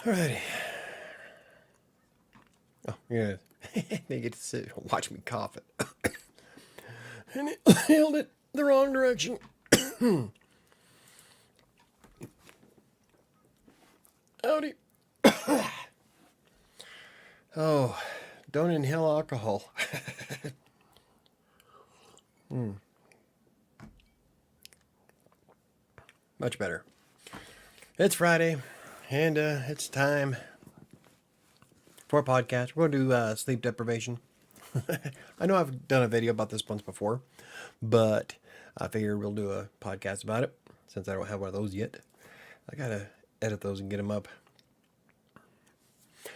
Alrighty. Oh, yeah. They get to sit watch me cough it. And it held it the wrong direction. Howdy. Oh, don't inhale alcohol. Much better. It's Friday, and it's time for a podcast. We're going to do sleep deprivation. I know I've done a video about this once before, but I figure we'll do a podcast about it since I don't have one of those yet. I gotta edit those and get them up.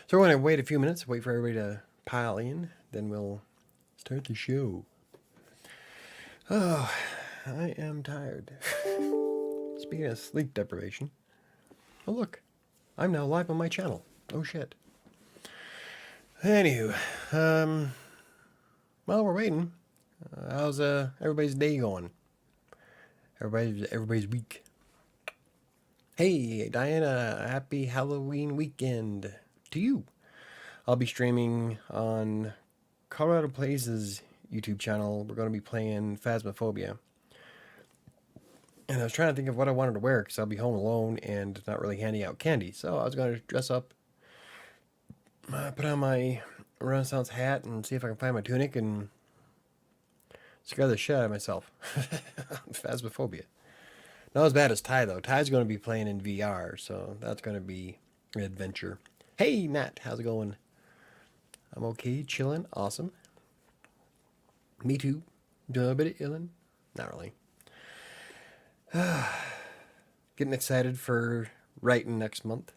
So we're going to wait a few minutes, wait for everybody to pile in, then we'll start the show. Oh, I am tired. Speaking of sleep deprivation, oh look, I'm now live on my channel. Oh shit. Anywho, while we're waiting, how's everybody's day going? Everybody's week. Hey, Diana, happy Halloween weekend to you. I'll be streaming on Colorado Plays' YouTube channel. We're going to be playing Phasmophobia. And I was trying to think of what I wanted to wear because I'll be home alone and not really handing out candy. So I was going to dress up, put on my Renaissance hat and see if I can find my tunic and scare the shit out of myself. Phasmophobia. Not as bad as Ty, though. Ty's going to be playing in VR, so that's going to be an adventure. Hey, Nat, how's it going? I'm okay, chilling, awesome. Me too. Doing a bit of illin'. Not really. Getting excited for writing next month.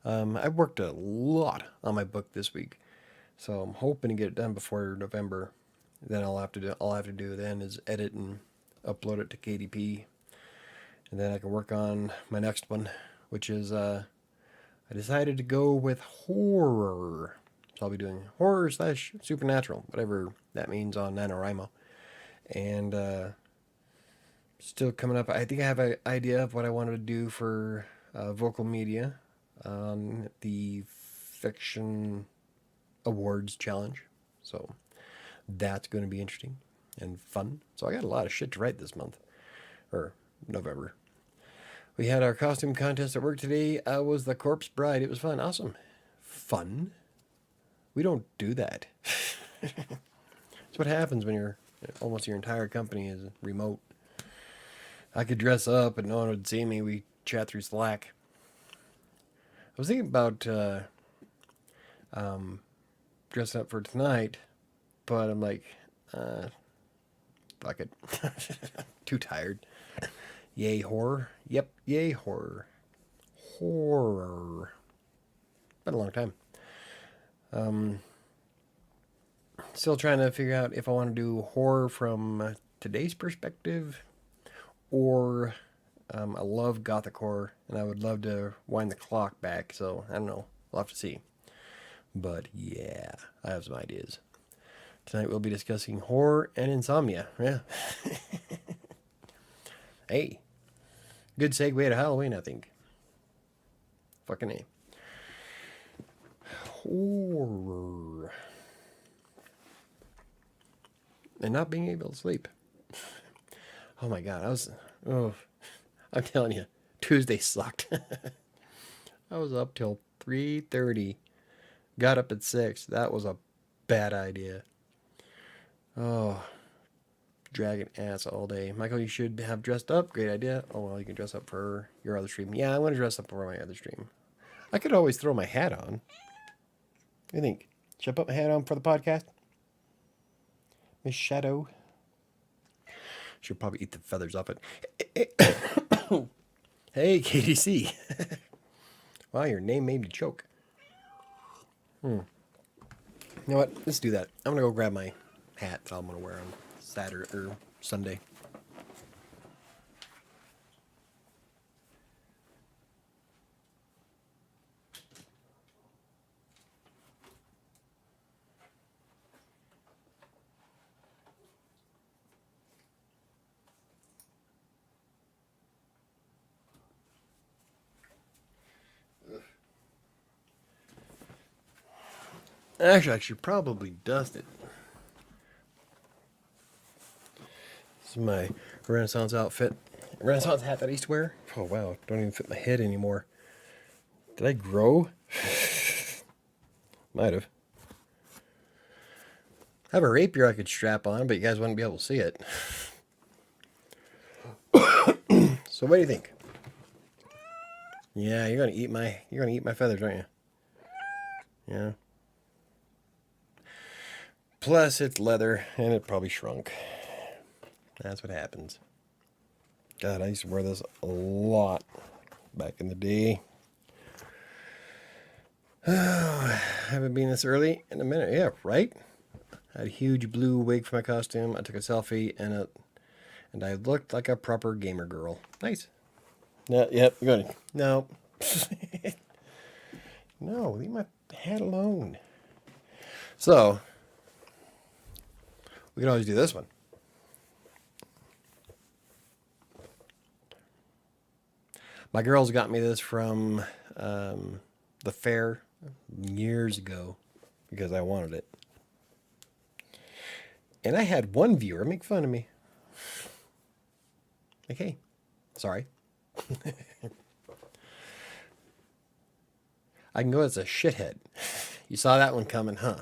I've worked a lot on my book this week, so I'm hoping to get it done before November. Then all I have to do then is edit and upload it to KDP, and then I can work on my next one, which is I decided to go with horror. So I'll be doing horror / supernatural, whatever that means on NaNoWriMo. And still coming up. I think I have an idea of what I wanted to do for vocal media on the Fiction Awards Challenge. So that's going to be interesting and fun. So I got a lot of shit to write this month, or November. We had our costume contest at work today. I was the corpse bride. It was fun. Awesome. Fun? We don't do that. That's what happens when almost your entire company is remote. I could dress up and no one would see me. We chat through Slack. I was thinking about dressing up for tonight, but I'm like, fuck it. Too tired. Yay, horror. Yep, yay, horror. Horror. Been a long time. Still trying to figure out if I want to do horror from today's perspective, or I love gothic horror, and I would love to wind the clock back, so I don't know. We'll have to see. But yeah, I have some ideas. Tonight we'll be discussing horror and insomnia. Yeah. Hey, good segue to Halloween, I think. Fucking A. Horror. And not being able to sleep. Oh my god, I'm telling you, Tuesday sucked. I was up till 3:30. Got up at 6. That was a bad idea. Oh, dragging ass all day. Michael, you should have dressed up. Great idea. Oh, well, you can dress up for your other stream. Yeah, I'm going to dress up for my other stream. I could always throw my hat on. What do you think? Should I put my hat on for the podcast? Miss Shadow. Should probably eat the feathers off it. Hey, KDC. Wow, your name made me choke. You know what? Let's do that. I'm going to go grab my hat that I'm going to wear on Saturday or Sunday. Actually, I should probably dust it. This is my Renaissance outfit. Renaissance hat that I used to wear. Oh, wow. Don't even fit my head anymore. Did I grow? Might have. I have a rapier I could strap on, but you guys wouldn't be able to see it. So what do you think? Yeah, you're gonna eat my feathers, aren't you? Yeah. Plus it's leather and it probably shrunk. That's what happens. God, I used to wear this a lot back in the day. Oh, haven't been this early in a minute. Yeah, right? I had a huge blue wig for my costume. I took a selfie and I looked like a proper gamer girl. Nice. No, yep, you're going. No. No, leave my hat alone. So, we can always do this one. My girls got me this from the fair years ago because I wanted it. And I had one viewer make fun of me. Like, hey, sorry. I can go as a shithead. You saw that one coming, huh?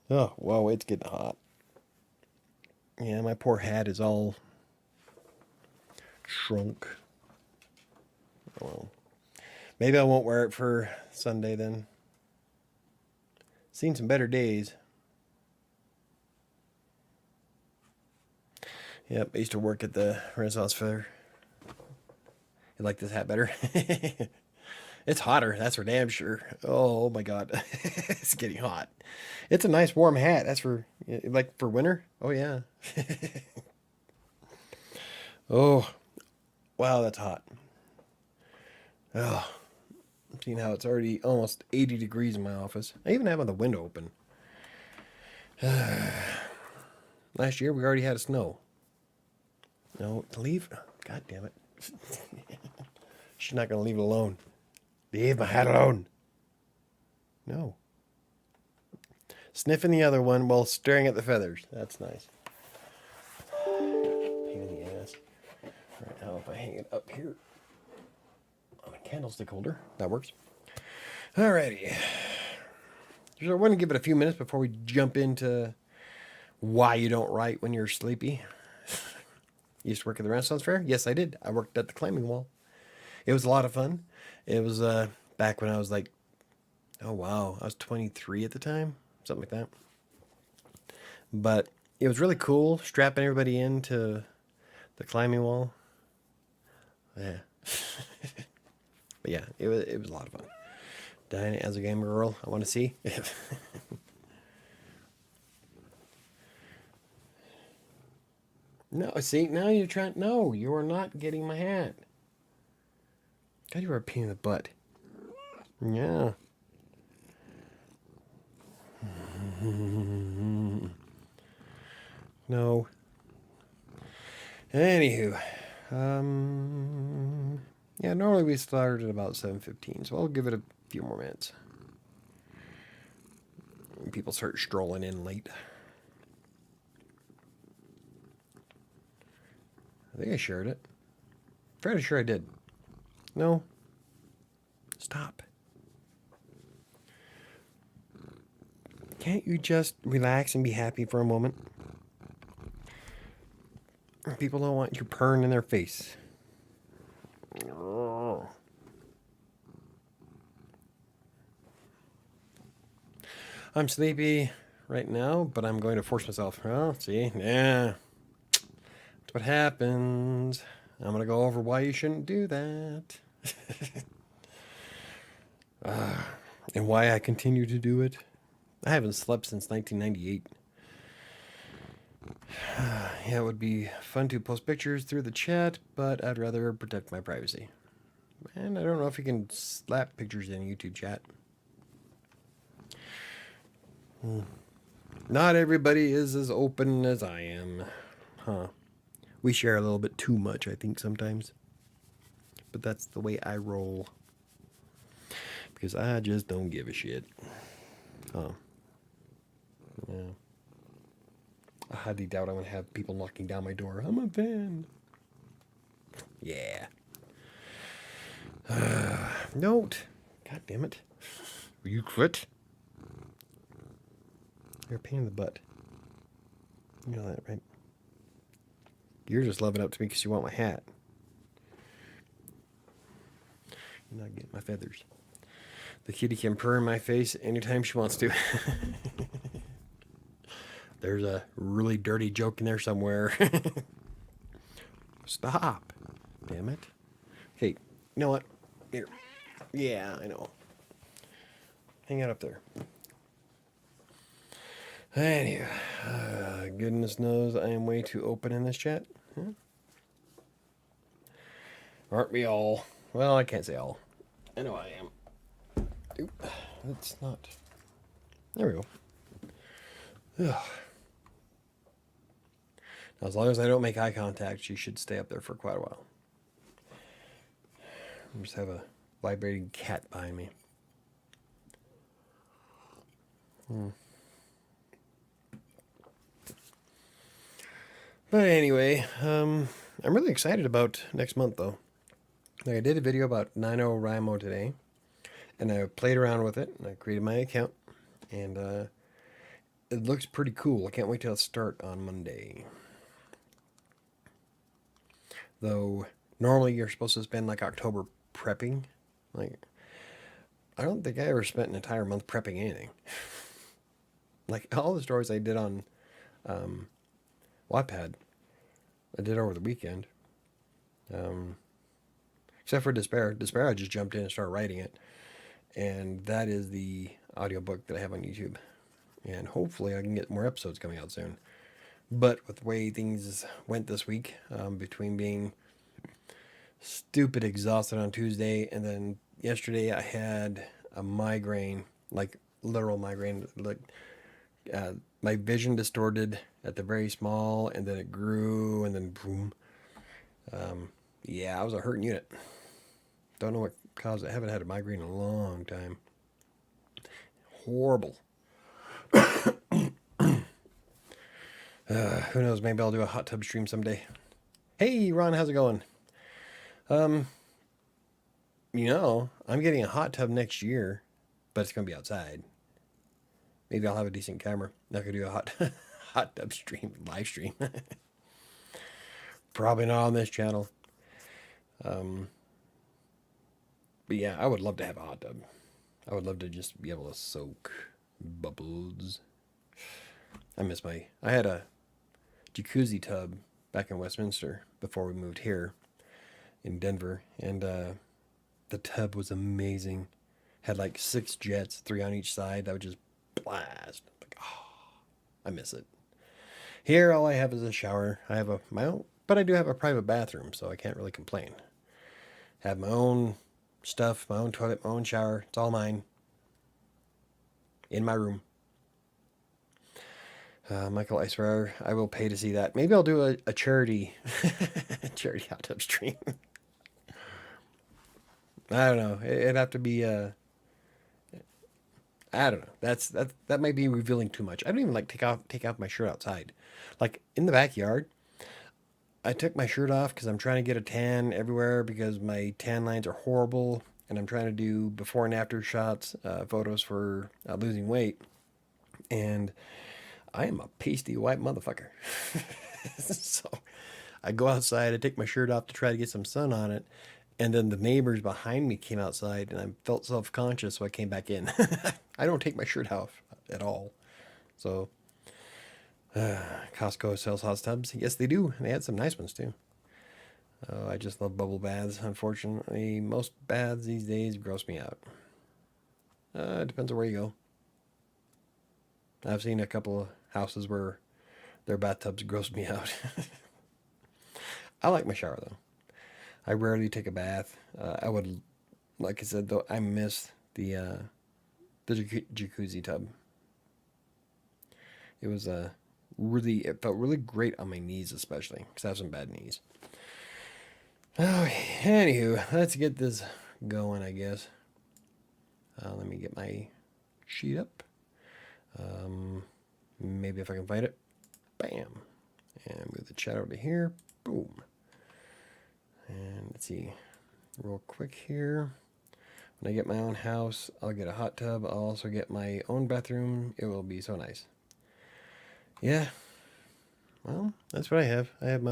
Oh, whoa, it's getting hot. Yeah, my poor hat is all shrunk. Oh, well. Maybe I won't wear it for Sunday then. Seen some better days. Yep, I used to work at the Renaissance Fair. You like this hat better? It's hotter, that's for damn sure. Oh my god. It's getting hot. It's a nice warm hat. That's for, like, for winter. Oh yeah. Oh, wow, that's hot. Oh, I'm seeing how it's already almost 80 degrees in my office. I even have the window open. Last year we already had a snow. No, leave. God damn it. She's not going to leave it alone. Leave my hat alone. No. Sniffing the other one while staring at the feathers. That's nice. Pain in the ass. Right now, if I hang it up here on a candlestick holder, that works. Alrighty. So I want to give it a few minutes before we jump into why you don't write when you're sleepy. You used to work at the Renaissance Fair? Yes, I did. I worked at the climbing wall. It was a lot of fun. It was back when I was like, oh wow, I was 23 at the time, something like that. But it was really cool strapping everybody into the climbing wall. Yeah. But yeah, it was a lot of fun. Diana as a gamer girl, I want to see. No, see, now you're trying. No, you are not getting my hat. God, you are a pain in the butt. Yeah. No. Anywho, yeah, normally we start at about 7:15, so I'll give it a few more minutes. People start strolling in late. I think I shared it. Fairly sure I did. No. Stop. Can't you just relax and be happy for a moment? People don't want you purring in their face. Oh. I'm sleepy right now, but I'm going to force myself. Oh, see? Yeah. That's what happens. I'm going to go over why you shouldn't do that. And why I continue to do it. I haven't slept since 1998. Yeah, it would be fun to post pictures through the chat, but I'd rather protect my privacy. And I don't know if you can slap pictures in a YouTube chat. Not everybody is as open as I am. Huh. We share a little bit too much, I think, sometimes. But that's the way I roll. because I just don't give a shit. Oh, yeah. I highly doubt I'm going to have people knocking down my door. I'm a fan. Yeah. Note. God damn it. Will you quit? You're a pain in the butt. You know that, right? You're just loving up to me because you want my hat. You're not getting my feathers. The kitty can purr in my face anytime she wants to. There's a really dirty joke in there somewhere. Stop. Damn it. Okay, you know what? Here. Yeah, I know. Hang out up there. Anyway, goodness knows I am way too open in this chat. Huh? Aren't we all? Well, I can't say all. I know I am. Oop, that's not. There we go. Ugh. Now, as long as I don't make eye contact, she should stay up there for quite a while. I just have a vibrating cat behind me. But anyway, I'm really excited about next month, though. Like, I did a video about NaNoWriMo today, and I played around with it, and I created my account, and it looks pretty cool. I can't wait till it starts on Monday. Though, normally you're supposed to spend, like, October prepping. Like, I don't think I ever spent an entire month prepping anything. Like, all the stories I did on Wattpad, I did over the weekend. Except for Despair. Despair, I just jumped in and started writing it. And that is the audiobook that I have on YouTube. And hopefully I can get more episodes coming out soon. But with the way things went this week, between being stupid exhausted on Tuesday, and then yesterday I had a migraine, like literal migraine. Like my vision distorted at the very small, and then it grew, and then boom. Yeah, I was a hurting unit. Don't know what caused it. I haven't had a migraine in a long time. Horrible. Who knows? Maybe I'll do a hot tub stream someday. Hey, Ron, how's it going? I'm getting a hot tub next year, but it's gonna be outside. Maybe I'll have a decent camera. I could do a hot tub stream, live stream. Probably not on this channel. But yeah, I would love to have a hot tub. I would love to just be able to soak bubbles. I had a jacuzzi tub back in Westminster before we moved here in Denver, and the tub was amazing. Had like 6 jets, 3 on each side. That would just blast. Like, oh, I miss it. Here, all I have is a shower. I have my own, but I do have a private bathroom, so I can't really complain. Have my own stuff, my own toilet, my own shower. It's all mine. In my room. Michael, I swear I will pay to see that. Maybe I'll do a charity hot tub stream. I don't know. It'd have to be I don't know. That might be revealing too much. I don't even like take off my shirt outside. Like in the backyard, I took my shirt off because I'm trying to get a tan everywhere because my tan lines are horrible, and I'm trying to do before and after shots, photos for losing weight, and I am a pasty white motherfucker. So I go outside, I take my shirt off to try to get some sun on it, and then the neighbors behind me came outside, and I felt self-conscious, so I came back in. I don't take my shirt off at all. So Costco sells hot tubs. Yes, they do. They had some nice ones too. I just love bubble baths. Unfortunately, most baths these days gross me out. It depends on where you go. I've seen a couple of houses where their bathtubs gross me out. I like my shower though. I rarely take a bath. I would, like I said though, I miss the jacuzzi tub. It was it felt really great on my knees, especially because I have some bad knees. Oh, anywho, let's get this going, I guess. Let me get my sheet up. Maybe if I can find it. Bam. And move the chat over to here. Boom. And let's see. Real quick here. When I get my own house, I'll get a hot tub. I'll also get my own bathroom. It will be so nice. Yeah. Well, that's what I have. I have my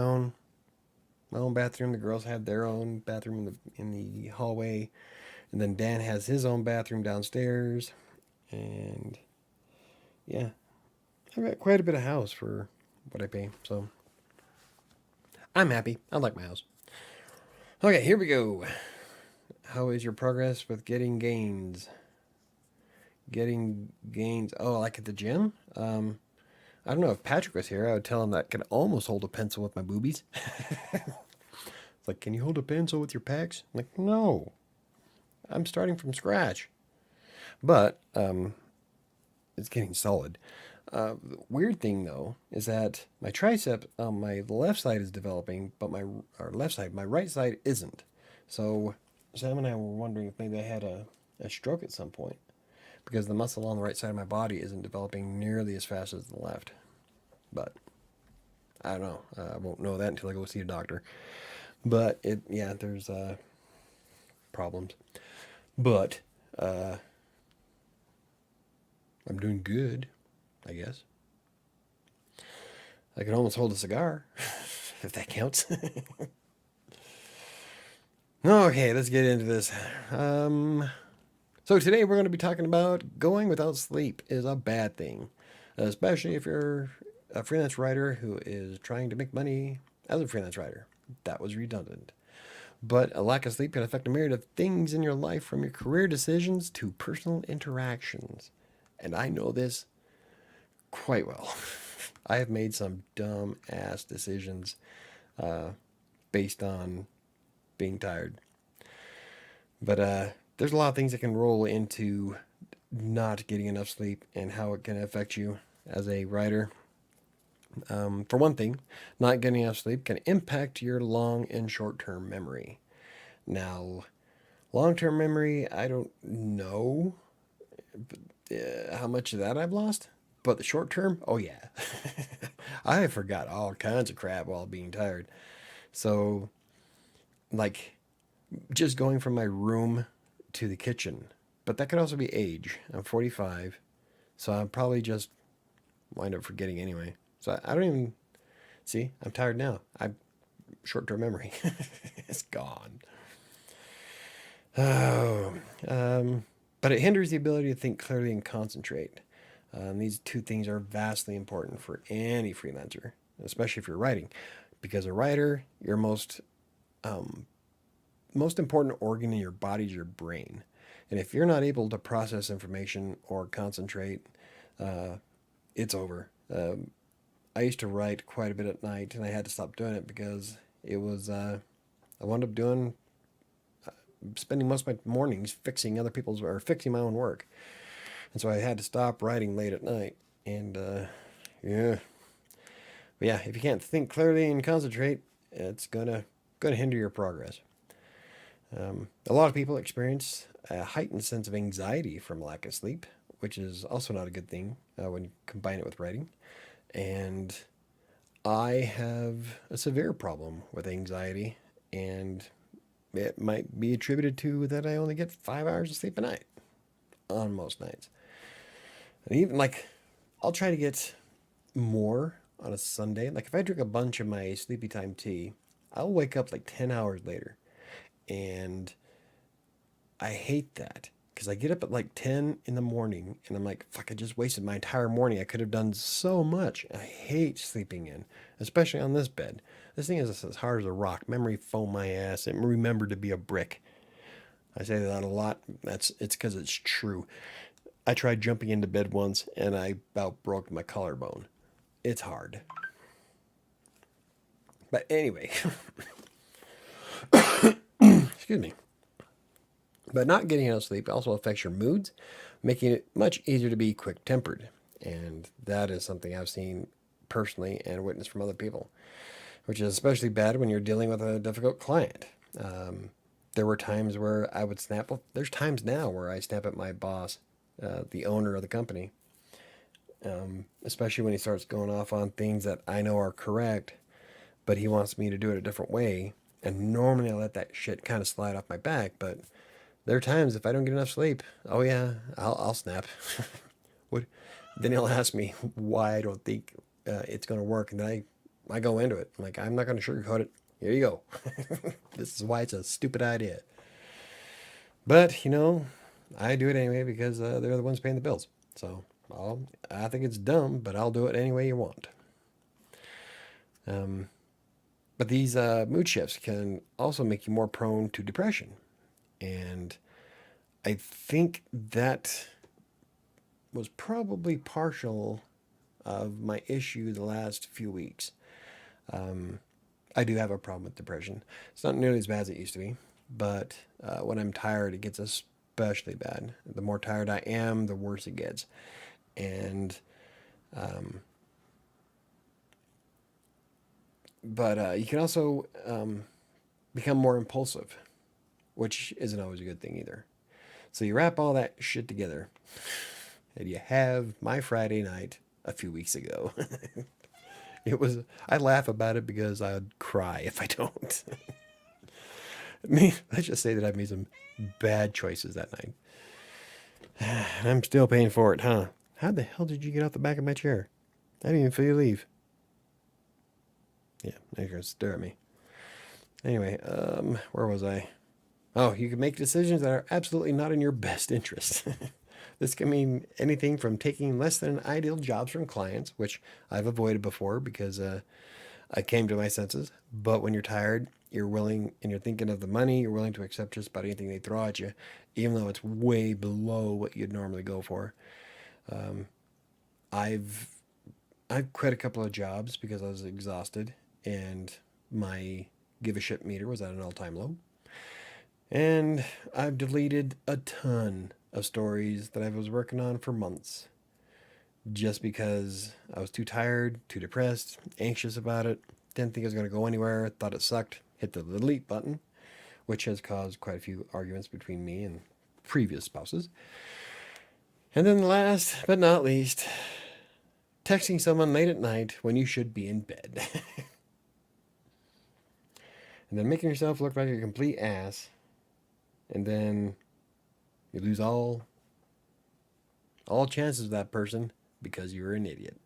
own bathroom. The girls have their own bathroom in the hallway. And then Dan has his own bathroom downstairs. And yeah, I've got quite a bit of house for what I pay. So I'm happy. I like my house. Okay, here we go. How is your progress with getting gains? Getting gains. Oh, like at the gym? I don't know if Patrick was here. I would tell him that I could almost hold a pencil with my boobies. It's like, can you hold a pencil with your pecs? I'm like, no. I'm starting from scratch. But it's getting solid. The weird thing though is that my tricep on my left side is developing, but my right side isn't. So Sam and I were wondering if maybe I had a stroke at some point because the muscle on the right side of my body isn't developing nearly as fast as the left. But I don't know. I won't know that until I go see a doctor. But there's problems. But I'm doing good, I guess. I can almost hold a cigar, if that counts. Okay, let's get into this. So today we're going to be talking about going without sleep is a bad thing, especially if you're a freelance writer who is trying to make money as a freelance writer. That was redundant. But a lack of sleep can affect a myriad of things in your life, from your career decisions to personal interactions. And I know this quite well. I have made some dumb ass decisions based on being tired. But there's a lot of things that can roll into not getting enough sleep and how it can affect you as a writer. For one thing, not getting enough sleep can impact your long and short-term memory. Now, long-term memory, I don't know how much of that I've lost, but the short-term, oh yeah. I forgot all kinds of crap while being tired. So, like, just going from my room to the kitchen. But that could also be age. I'm 45, so I'll probably just wind up forgetting anyway. So I don't even... See, I'm tired now. I'm short-term memory. It's gone. Oh, but it hinders the ability to think clearly and concentrate. These two things are vastly important for any freelancer, especially if you're writing, because a writer, your most important organ in your body is your brain, and if you're not able to process information or concentrate, it's over. I used to write quite a bit at night, and I had to stop doing it because it was I wound up spending most of my mornings fixing fixing my own work. And so I had to stop writing late at night. And yeah. But yeah, if you can't think clearly and concentrate, it's gonna hinder your progress. A lot of people experience a heightened sense of anxiety from lack of sleep, which is also not a good thing when you combine it with writing. And I have a severe problem with anxiety, and it might be attributed to that I only get 5 hours of sleep a night on most nights. And even I'll try to get more on a Sunday. Like if I drink a bunch of my sleepy time tea, I'll wake up like 10 hours later. And I hate that because I get up at like 10 in the morning and I'm like, fuck, I just wasted my entire morning. I could have done so much. I hate sleeping in, especially on this bed. This thing is as hard as a rock. Memory foam my ass. It remembered to be a brick. I say that a lot. It's because it's true. I tried jumping into bed once and I about broke my collarbone. It's hard. But anyway, excuse me. But not getting enough sleep also affects your moods, making it much easier to be quick-tempered. And that is something I've seen personally and witnessed from other people, which is especially bad when you're dealing with a difficult client. There were times where I would snap. Well, there's times now where I snap at my boss, the owner of the company, especially when he starts going off on things that I know are correct, but he wants me to do it a different way. And normally I let that shit kind of slide off my back, but there are times if I don't get enough sleep, oh yeah, I'll snap. What? Then he'll ask me why I don't think it's going to work, and then I go into it. I'm like, I'm not going to sugarcoat it. Here you go. This is why it's a stupid idea. But I do it anyway because they're the ones paying the bills. So I think it's dumb, but I'll do it any way you want. Um, but these mood shifts can also make you more prone to depression, and I think that was probably partial of my issue the last few weeks. I do have a problem with depression. It's not nearly as bad as it used to be, but when I'm tired, it gets especially bad. The more tired I am, the worse it gets. And, but you can also become more impulsive, which isn't always a good thing either. So you wrap all that shit together, and you have my Friday night a few weeks ago. I laugh about it because I'd cry if I don't. Let's just say that I've made some bad choices that night. And I'm still paying for it, huh? How the hell did you get off the back of my chair? I didn't even feel you leave. Yeah, now you're going to stare at me. Anyway, where was I? Oh, you can make decisions that are absolutely not in your best interest. This can mean anything from taking less than ideal jobs from clients, which I've avoided before because I came to my senses. But when you're tired, you're willing and you're thinking of the money, you're willing to accept just about anything they throw at you, even though it's way below what you'd normally go for. I've quit a couple of jobs because I was exhausted and my give a shit meter was at an all-time low. And I've deleted a ton of stories that I was working on for months just because I was too tired, too depressed, anxious about it, didn't think it was going to go anywhere, thought it sucked, hit the delete button, which has caused quite a few arguments between me and previous spouses. And then last but not least, texting someone late at night when you should be in bed. And then making yourself look like a complete ass. And then you lose all chances of that person because you're an idiot.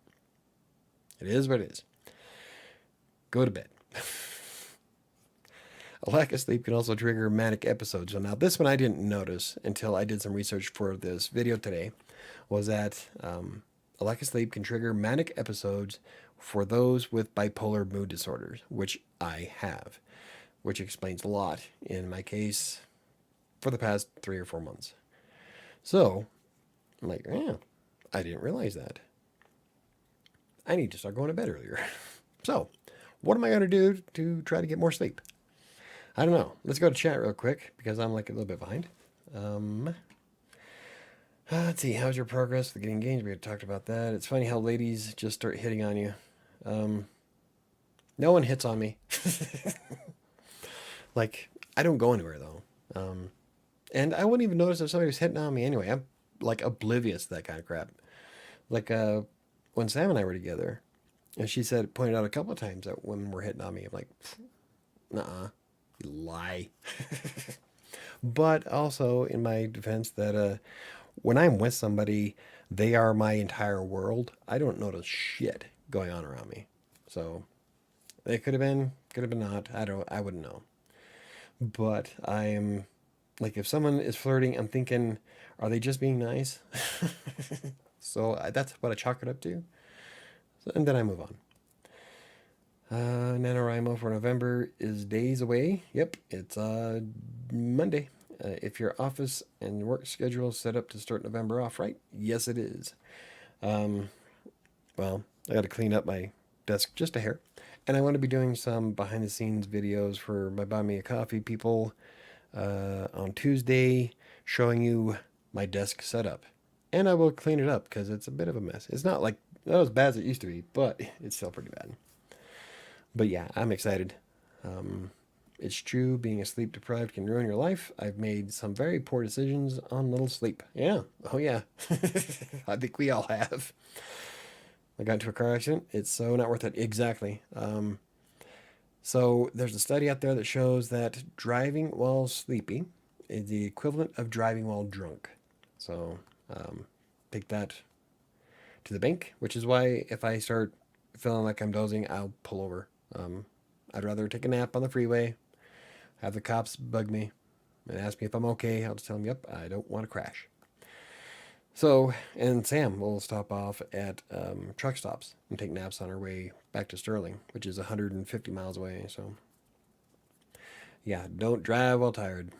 It is what it is. Go to bed. A lack of sleep can also trigger manic episodes. So now this one I didn't notice until I did some research for this video today, was that a lack of sleep can trigger manic episodes for those with bipolar mood disorders, which I have, which explains a lot in my case for the past 3 or 4 months. So I'm like, yeah, I didn't realize that. I need to start going to bed earlier. So what am I going to do to try to get more sleep? I don't know. Let's go to chat real quick because I'm like a little bit behind. Let's see. How's your progress with getting engaged? We had talked about that. It's funny how ladies just start hitting on you. No one hits on me. Like, I don't go anywhere though. And I wouldn't even notice if somebody was hitting on me anyway. I'm like oblivious to that kind of crap. Like when Sam and I were together, and she pointed out a couple of times that women were hitting on me. I'm like, nuh-uh, you lie. But also in my defense that when I'm with somebody, they are my entire world. I don't notice shit going on around me. So it could have been not. I wouldn't know. But I'm like, if someone is flirting, I'm thinking, are they just being nice? So that's what I chalk it up to. So, and then I move on. NaNoWriMo for November is days away. Yep, it's Monday. If your office and work schedule is set up to start November off right, yes it is. Well, I got to clean up my desk just a hair. And I want to be doing some behind the scenes videos for my Buy Me a Coffee people on Tuesday, showing you my desk setup. And I will clean it up because it's a bit of a mess. It's not like not as bad as it used to be, but it's still pretty bad. But yeah, I'm excited. It's true, being a sleep deprived can ruin your life. I've made some very poor decisions on little sleep. Yeah. Oh, yeah. I think we all have. I got into a car accident. It's so not worth it. Exactly. So there's a study out there that shows that driving while sleepy is the equivalent of driving while drunk. So take that to the bank, which is why if I start feeling like I'm dozing, I'll pull over. I'd rather take a nap on the freeway, have the cops bug me, and ask me if I'm okay. I'll just tell them, yep, I don't want to crash. So, and Sam will stop off at truck stops and take naps on our way back to Sterling, which is 150 miles away. So, yeah, don't drive while tired.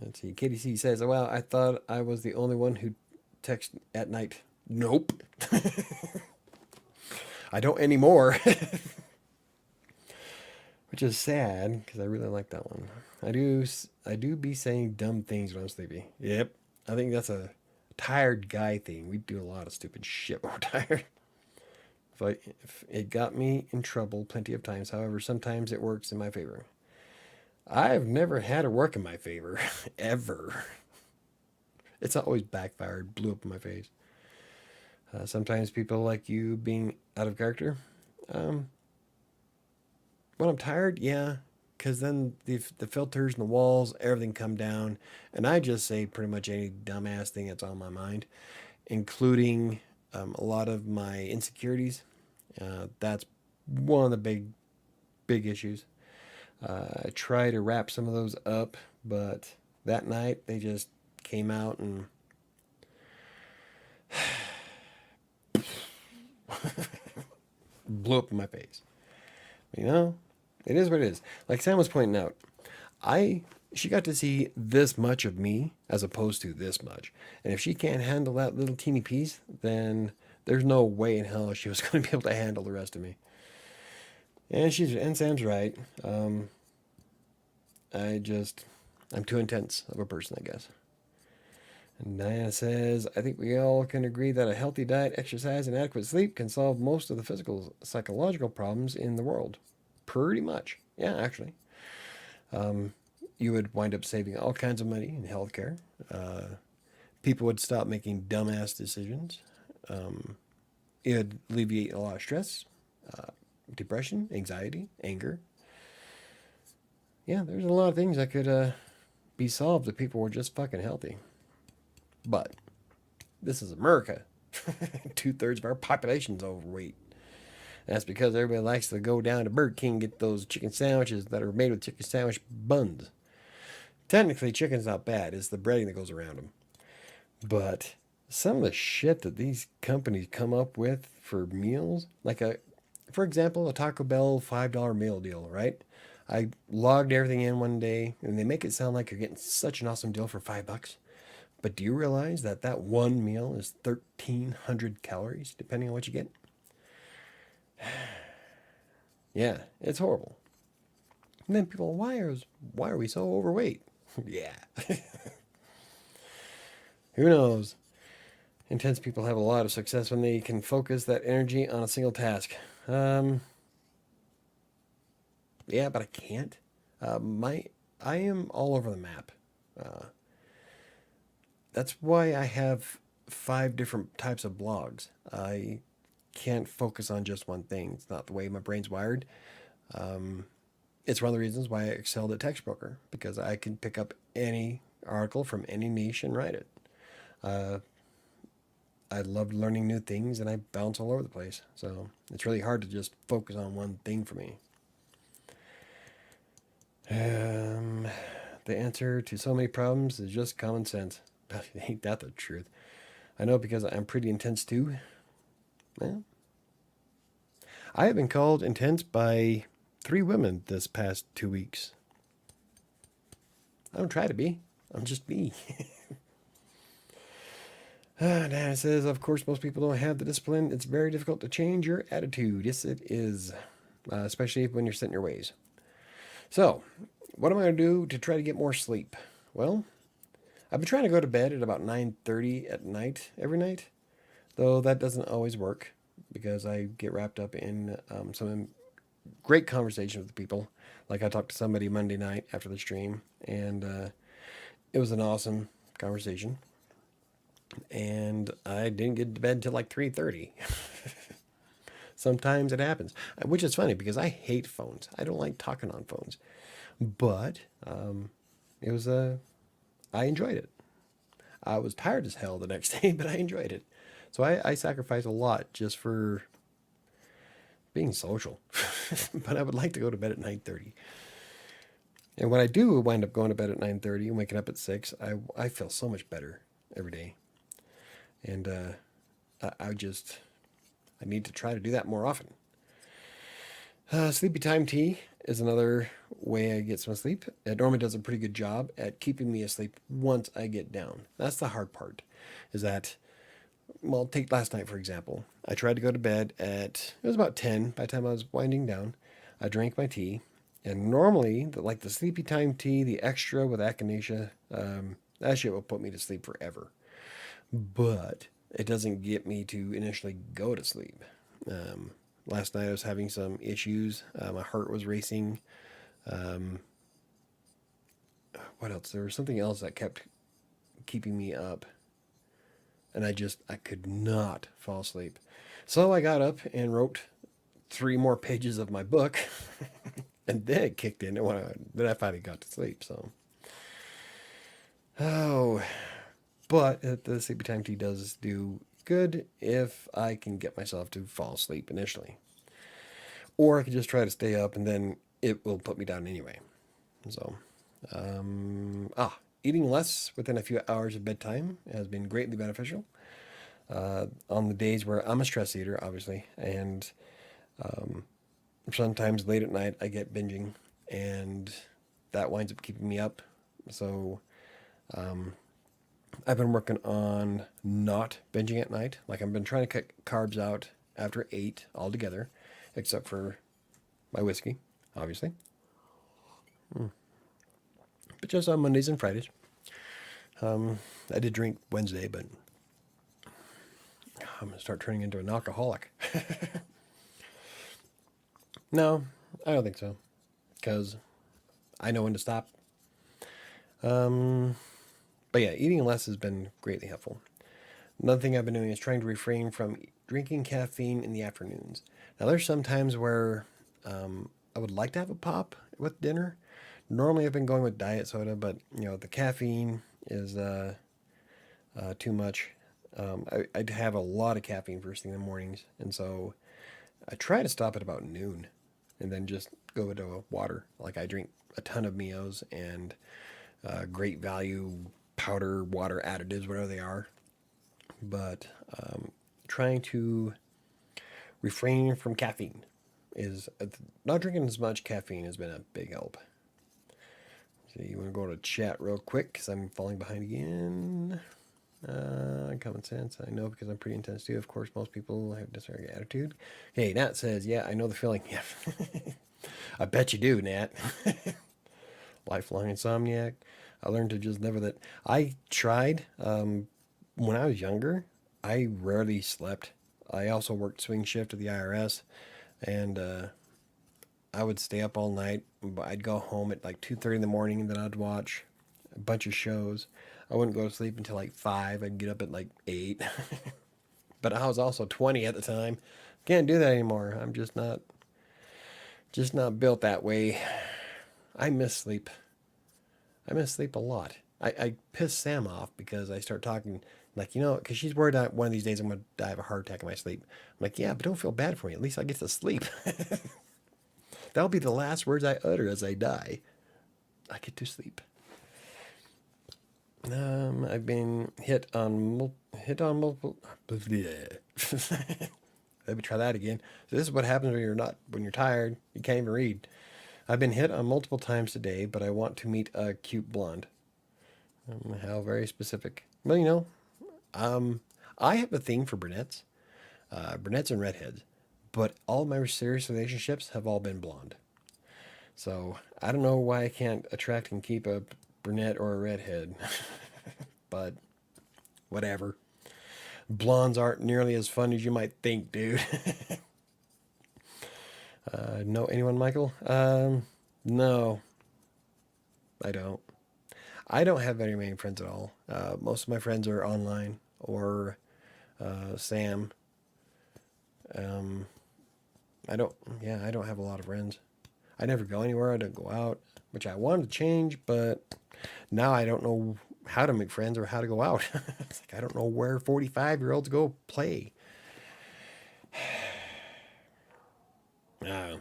Let's see. Katie C says, well, I thought I was the only one who texts at night. Nope. I don't anymore. Which is sad because I really like that one. I do be saying dumb things when I'm sleepy. Yep. I think that's a tired guy thing. We do a lot of stupid shit when we're tired. If it got me in trouble plenty of times. However, sometimes it works in my favor. I've never had it work in my favor. Ever. It's always backfired, blew up in my face. Sometimes people like you being out of character. When I'm tired, yeah, because then the filters and the walls, everything come down, and I just say pretty much any dumbass thing that's on my mind, including a lot of my insecurities. That's one of the big issues. I try to wrap some of those up, but that night they just came out and blew up in my face. You know, it is what it is. Like Sam was pointing out, she got to see this much of me as opposed to this much. And if she can't handle that little teeny piece, then there's no way in hell she was going to be able to handle the rest of me. And Sam's right. I'm too intense of a person, I guess. And Diana says, I think we all can agree that a healthy diet, exercise, and adequate sleep can solve most of the physical, psychological problems in the world. Pretty much. Yeah, actually. You would wind up saving all kinds of money in healthcare. People would stop making dumbass decisions. It would alleviate a lot of stress, depression, anxiety, anger. Yeah, there's a lot of things that could be solved if people were just fucking healthy. But this is America. 2/3 of our population's overweight. That's because everybody likes to go down to Burger King and get those chicken sandwiches that are made with chicken sandwich buns. Technically, chicken's not bad. It's the breading that goes around them. But some of the shit that these companies come up with for meals, for example, a Taco Bell $5 meal deal, right? I logged everything in one day, and they make it sound like you're getting such an awesome deal for $5. But do you realize that one meal is 1,300 calories, depending on what you get? Yeah, it's horrible. And then people, why are we so overweight? Yeah. Who knows? Intense people have a lot of success when they can focus that energy on a single task. Yeah, but I can't. I am all over the map. That's why I have 5 different types of blogs. I can't focus on just one thing. It's not the way my brain's wired. It's one of the reasons why I excelled at Textbroker, because I can pick up any article from any niche and write it. I love learning new things, and I bounce all over the place. So it's really hard to just focus on one thing for me. The answer to so many problems is just common sense. Ain't that the truth? I know, because I'm pretty intense too. Well, I have been called intense by 3 women this past 2 weeks. I don't try to be. I'm just me. Diana says, of course, most people don't have the discipline. It's very difficult to change your attitude. Yes, it is. Especially when you're set in your ways. So, what am I going to do to try to get more sleep? Well, I've been trying to go to bed at about 9:30 at night every night, though that doesn't always work because I get wrapped up in some great conversations with people. Like I talked to somebody Monday night after the stream, and it was an awesome conversation. And I didn't get to bed till like 3:30. Sometimes it happens, which is funny because I hate phones. I don't like talking on phones, but it was a. I enjoyed it. I was tired as hell the next day, but I enjoyed it. So I sacrifice a lot just for being social. But I would like to go to bed at 9:30. And when I do wind up going to bed at 9:30 and waking up at 6, I feel so much better every day. And I need to try to do that more often. Sleepy time tea is another way I get some sleep. It normally does a pretty good job at keeping me asleep once I get down. That's the hard part, is that, well, take last night, for example. I tried to go to bed it was about 10 by the time I was winding down. I drank my tea, and normally, like the sleepy time tea, the extra with echinacea, that shit will put me to sleep forever. But it doesn't get me to initially go to sleep. Last night I was having some issues. My heart was racing. Um, what else? There was something else that kept keeping me up, and I could not fall asleep. So I got up and wrote 3 more pages of my book, and then it kicked in. Then I finally got to sleep. So, oh, but the sleepy time tea does do good if I can get myself to fall asleep initially. Or I could just try to stay up and then it will put me down anyway. So, eating less within a few hours of bedtime has been greatly beneficial. On the days where I'm a stress eater, obviously, and sometimes late at night I get binging, and that winds up keeping me up. So, I've been working on not binging at night. Like I've been trying to cut carbs out after 8 altogether, except for my whiskey, obviously. But just on Mondays and Fridays. I did drink Wednesday, but I'm going to start turning into an alcoholic. No, I don't think so. Because I know when to stop. But yeah, eating less has been greatly helpful. Another thing I've been doing is trying to refrain from drinking caffeine in the afternoons. Now, there's some times where I would like to have a pop with dinner. Normally, I've been going with diet soda, but the caffeine is too much. I'd have a lot of caffeine first thing in the mornings, and so I try to stop at about noon, and then just go into water. Like I drink a ton of Mios and great value powder water additives, whatever they are. But trying to refrain from caffeine is not drinking as much caffeine has been a big help. So you want to go to chat real quick because I'm falling behind again. Common sense, I know because I'm pretty intense too. Of course, most people have discerning attitude. Hey, Nat says, yeah, I know the feeling. Yeah, I bet you do, Nat. Lifelong insomniac. I learned to just never that. I tried when I was younger. I rarely slept. I also worked swing shift at the IRS, and I would stay up all night. But I'd go home at like 2:30 in the morning, and then I'd watch a bunch of shows. I wouldn't go to sleep until like 5. I'd get up at like 8. But I was also 20 at the time. Can't do that anymore. I'm just not built that way. I miss sleep. I miss sleep a lot. I piss Sam off because I start talking like, because she's worried that one of these days I'm going to die of a heart attack in my sleep. I'm like, yeah, but don't feel bad for me. At least I get to sleep. That'll be the last words I utter as I die. I get to sleep. I've been hit on multiple. Let me try that again. So this is what happens when you're tired. You can't even read. I've been hit on multiple times today, but I want to meet a cute blonde. How very specific. Well, I have a thing for brunettes, brunettes and redheads, but all my serious relationships have all been blonde. So I don't know why I can't attract and keep a brunette or a redhead, but whatever. Blondes aren't nearly as fun as you might think, dude. Know anyone, Michael? No, I don't. I don't have very many friends at all. Most of my friends are online or Sam. Um, I don't. Yeah, I don't have a lot of friends. I never go anywhere. I don't go out, which I wanted to change, but now I don't know how to make friends or how to go out. It's like I don't know where 45-year-olds go play. Uh,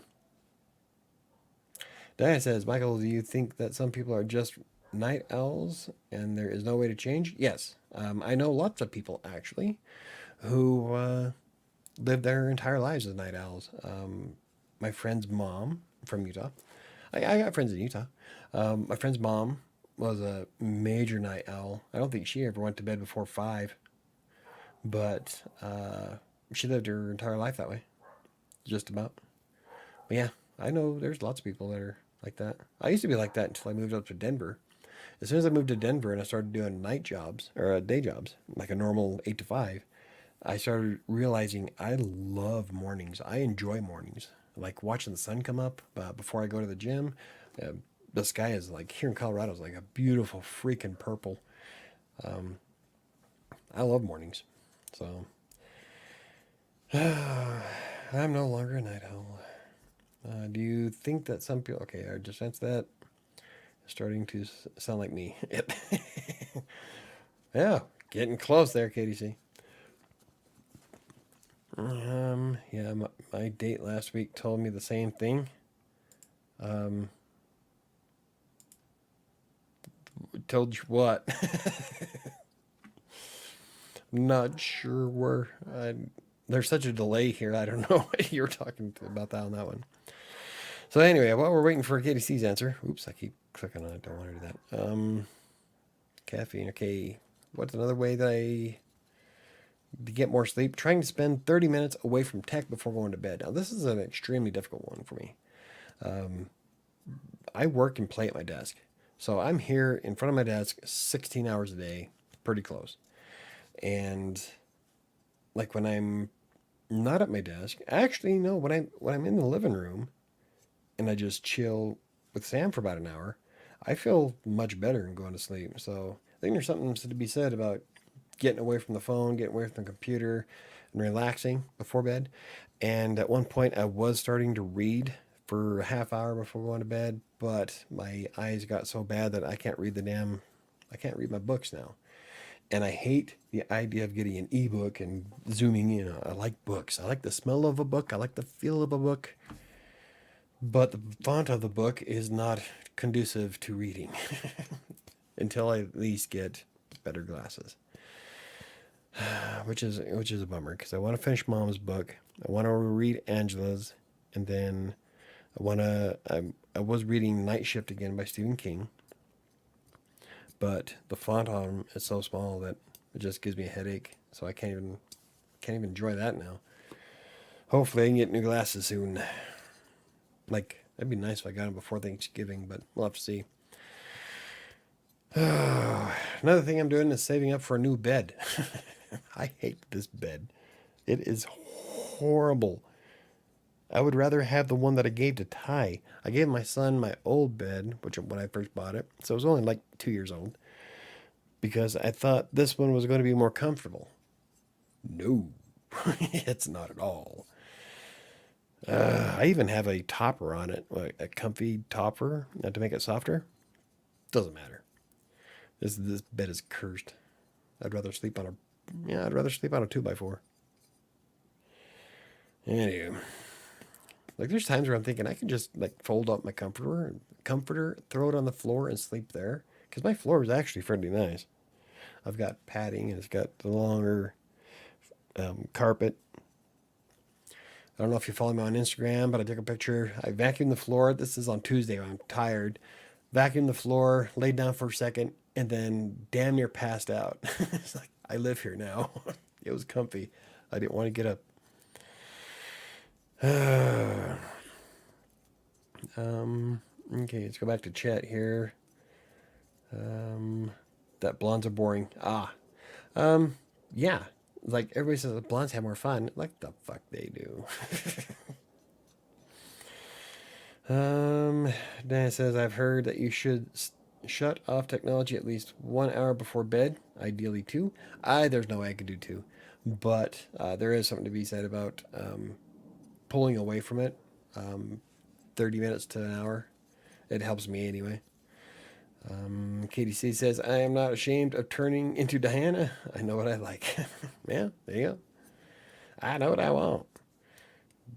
Diana says, Michael, do you think that some people are just night owls and there is no way to change? Yes. I know lots of people actually who live their entire lives as night owls. My friend's mom from Utah. I got friends in Utah. My friend's mom was a major night owl. I don't think she ever went to bed before 5, but she lived her entire life that way, just about. But yeah, I know there's lots of people that are like that. I used to be like that until I moved up to Denver. As soon as I moved to Denver and I started doing night jobs or day jobs, like a normal 8 to 5, I started realizing I love mornings. I enjoy mornings, like watching the sun come up before I go to the gym. Uh, the sky is like here in Colorado is like a beautiful freaking purple. Um, I love mornings, so I'm no longer a night owl. Do you think that some people? Okay, I just answered that. Starting to sound like me. Yeah, getting close there, KDC. Yeah, my date last week told me the same thing. Um, told you what? Not sure where. There's such a delay here. I don't know what you're talking about that on that one. So anyway, while we're waiting for KDC's answer, oops, I keep clicking on it. Don't want to do that. Caffeine. Okay, what's another way that I to get more sleep? Trying to spend 30 minutes away from tech before going to bed. Now this is an extremely difficult one for me. Um, I work and play at my desk, so I'm here in front of my desk 16 hours a day, pretty close. And like when I'm not at my desk, actually no, when I'm in the living room and I just chill with Sam for about an hour, I feel much better and going to sleep. So I think there's something to be said about getting away from the phone, getting away from the computer, and relaxing before bed. And at one point, I was starting to read for a half hour before going to bed, but my eyes got so bad that I can't read my books now. And I hate the idea of getting an ebook and zooming in. I like books. I like the smell of a book. I like the feel of a book. But the font of the book is not conducive to reading until I at least get better glasses. Which is a bummer because I want to finish Mom's book. I want to read Angela's, and then I was reading Night Shift again by Stephen King, but the font on them is so small that it just gives me a headache. So I can't even enjoy that now. Hopefully I can get new glasses soon. Like that'd be nice if I got them before Thanksgiving, but we'll have to see. Another thing I'm doing is saving up for a new bed. I hate this bed. It is horrible. I would rather have the one that I gave to Ty. I gave my son my old bed, which when I first bought it, so it was only like 2 years old, because I thought this one was going to be more comfortable. No, it's not at all. I even have a topper on it, like a comfy topper to make it softer. Doesn't matter. This bed is cursed. I'd rather sleep on a I'd rather sleep on a 2x4. Anyway, like there's times where I'm thinking I can just like fold up my comforter, throw it on the floor and sleep there because my floor is actually fairly nice. I've got padding and it's got the longer carpet. I don't know if you follow me on Instagram, but I took a picture. I vacuumed the floor. This is on Tuesday when I'm tired. Vacuumed the floor, laid down for a second, and then damn near passed out. It's like I live here now. It was comfy. I didn't want to get up. Okay, let's go back to chat here. That blondes are boring. Yeah. Like everybody says, the blondes have more fun. Like the fuck they do. Dan says, I've heard that you should shut off technology at least 1 hour before bed, ideally two. There's no way I could do two, but there is something to be said about pulling away from it. Um, 30 minutes to an hour. It helps me anyway. Katie C says, I am not ashamed of turning into Diana. I know what I like. Yeah, there you go. I know what I want.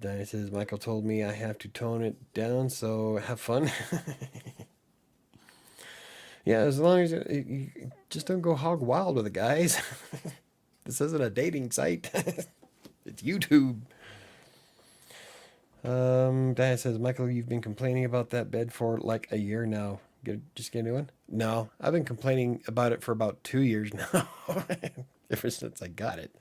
Diana says, Michael told me I have to tone it down, so have fun. Yeah, as long as you just don't go hog wild with it, guys. This isn't a dating site. It's YouTube. Diana says, Michael, you've been complaining about that bed for like a year now. Just get a new one? No, I've been complaining about it for about 2 years now. Ever since I got it.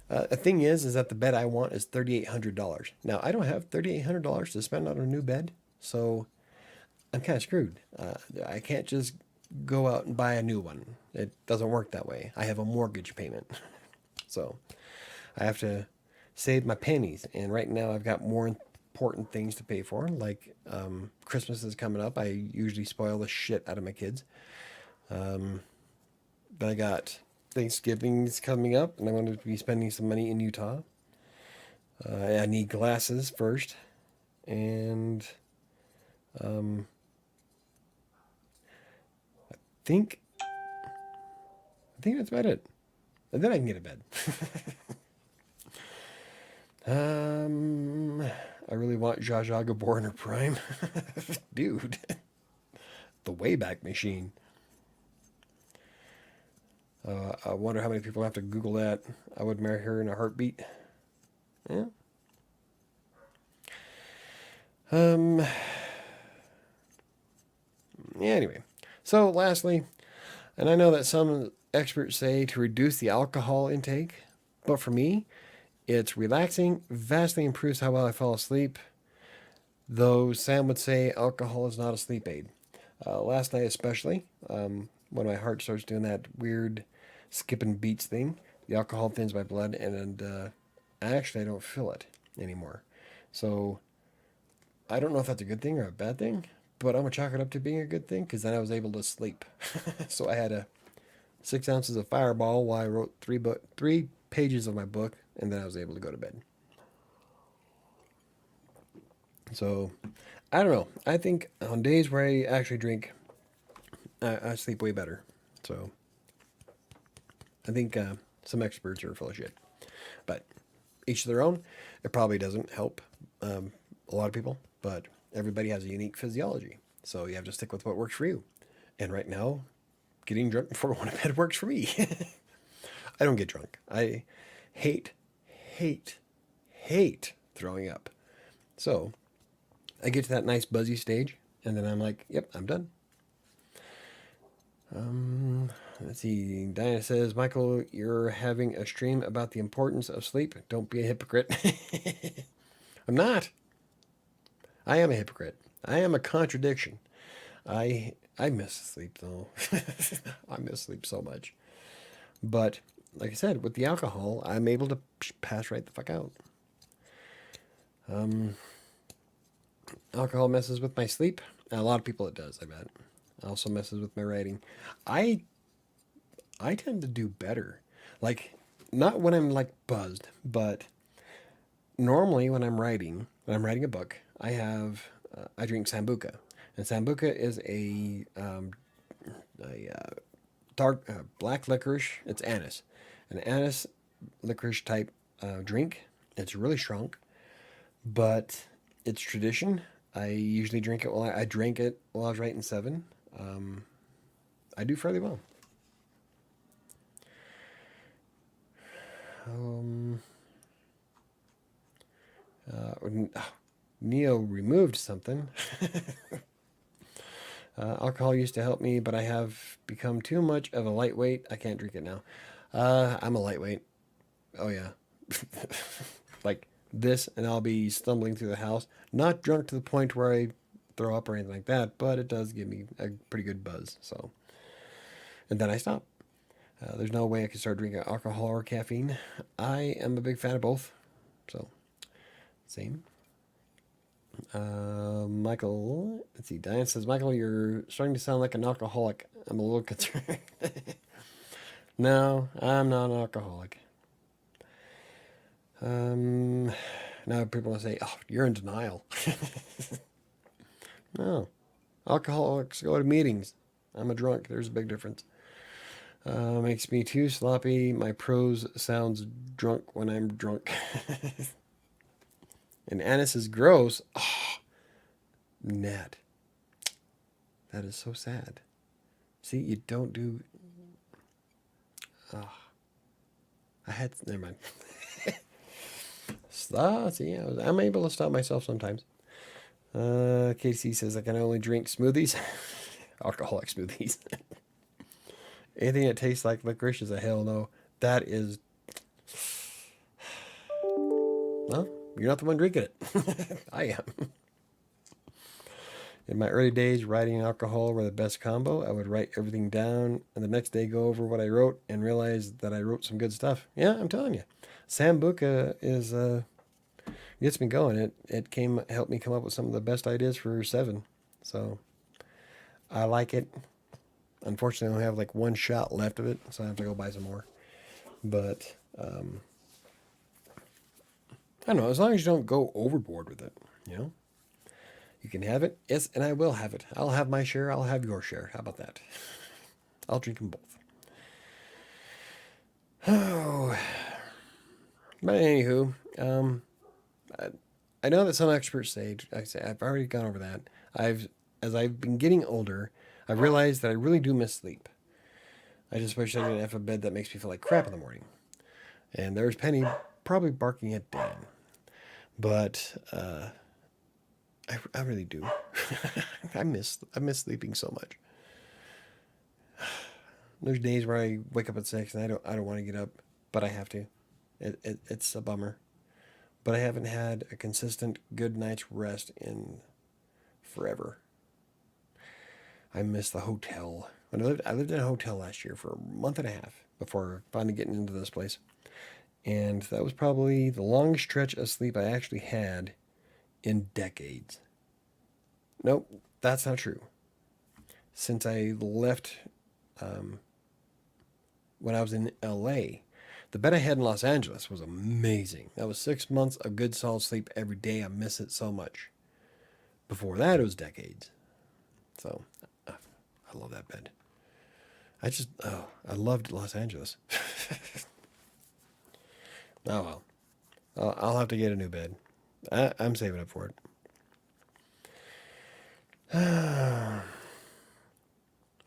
The thing is that the bed I want is $3,800. Now, I don't have $3,800 to spend on a new bed, so I'm kind of screwed. I can't just go out and buy a new one. It doesn't work that way. I have a mortgage payment. So I have to save my pennies. And right now I've got more important things to pay for. Like Christmas is coming up. I usually spoil the shit out of my kids. But I got Thanksgiving's coming up, and I'm going to be spending some money in Utah. I need glasses first. And think I think that's about it. And then I can get a bed. I really want Zsa Zsa Gabor in her prime. Dude. The Wayback Machine. I wonder how many people have to Google that. I would marry her in a heartbeat. Yeah. Anyway. So lastly, and I know that some experts say to reduce the alcohol intake, but for me, it's relaxing, vastly improves how well I fall asleep, though Sam would say alcohol is not a sleep aid. Last night especially, when my heart starts doing that weird skipping beats thing, the alcohol thins my blood, and actually I don't feel it anymore. So I don't know if that's a good thing or a bad thing, but I'm going to chalk it up to being a good thing, because then I was able to sleep. So I had 6 ounces of Fireball while I wrote 3 pages of my book, and then I was able to go to bed. So, I don't know. I think on days where I actually drink, I sleep way better. So, I think some experts are full of shit. But each to their own. It probably doesn't help a lot of people, but everybody has a unique physiology. So, you have to stick with what works for you. And right now, getting drunk before going to bed works for me. I don't get drunk. I hate throwing up. So I get to that nice buzzy stage, and then I'm like, yep, I'm done. Let's see. Diana says, Michael, you're having a stream about the importance of sleep. Don't be a hypocrite. I'm not. I am a hypocrite. I am a contradiction. I miss sleep though. I miss sleep so much. But like I said, with the alcohol, I'm able to pass right the fuck out. Alcohol messes with my sleep. A lot of people it does, I bet. Also messes with my writing. I tend to do better. Like, not when I'm like buzzed, but normally when I'm writing a book, I drink Sambuca. And Sambuca is a dark black licorice. It's anise, an anise licorice type drink. It's really strong, but it's tradition. I usually drink it I drank it while I was writing Seven. I do fairly well. Neo removed something. Alcohol used to help me, but I have become too much of a lightweight. I can't drink it now. I'm a lightweight. Oh, yeah. Like this, and I'll be stumbling through the house. Not drunk to the point where I throw up or anything like that, but it does give me a pretty good buzz. So, and then I stop. There's no way I can start drinking alcohol or caffeine. I am a big fan of both. So, same. Michael, let's see. Diane says, Michael, you're starting to sound like an alcoholic. I'm a little concerned. No, I'm not an alcoholic. Now people will say, oh, you're in denial. No, alcoholics go to meetings. I'm a drunk. There's a big difference. Makes me too sloppy. My prose sounds drunk when I'm drunk. And Annis is gross. Oh, Nat. That is so sad. See, you don't do. Oh, I had. Never mind. See, I'm able to stop myself sometimes. Casey says I can only drink smoothies. Alcoholic smoothies. Anything that tastes like licorice is a hell no. That is. Well, you're not the one drinking it. I am. In my early days, writing and alcohol were the best combo. I would write everything down and the next day go over what I wrote and realize that I wrote some good stuff. Yeah, I'm telling you. Sambuca is gets me going. It helped me come up with some of the best ideas for 7. So I like it. Unfortunately, I only have like one shot left of it, so I have to go buy some more. But I don't know. As long as you don't go overboard with it, you know. You can have it, yes, and I will have it. I'll have my share, I'll have your share. How about that? I'll drink them both. Oh. But anywho, I know that some experts say, I've already gone over that. As I've been getting older, I've realized that I really do miss sleep. I just wish I didn't have a bed that makes me feel like crap in the morning. And there's Penny probably barking at Dan. But I really do. I miss sleeping so much. There's days where I wake up at 6 and I don't want to get up, but I have to. It's a bummer. But I haven't had a consistent good night's rest in forever. I miss the hotel. When I lived in a hotel last year for a month and a half before finally getting into this place. And that was probably the longest stretch of sleep I actually had in decades. Nope, that's not true. Since I left when I was in LA, the bed I had in Los Angeles was amazing. That was 6 months of good solid sleep every day. I miss it so much. Before that, it was decades. So, I love that bed. I loved Los Angeles. Oh well. I'll have to get a new bed. I'm saving up for it.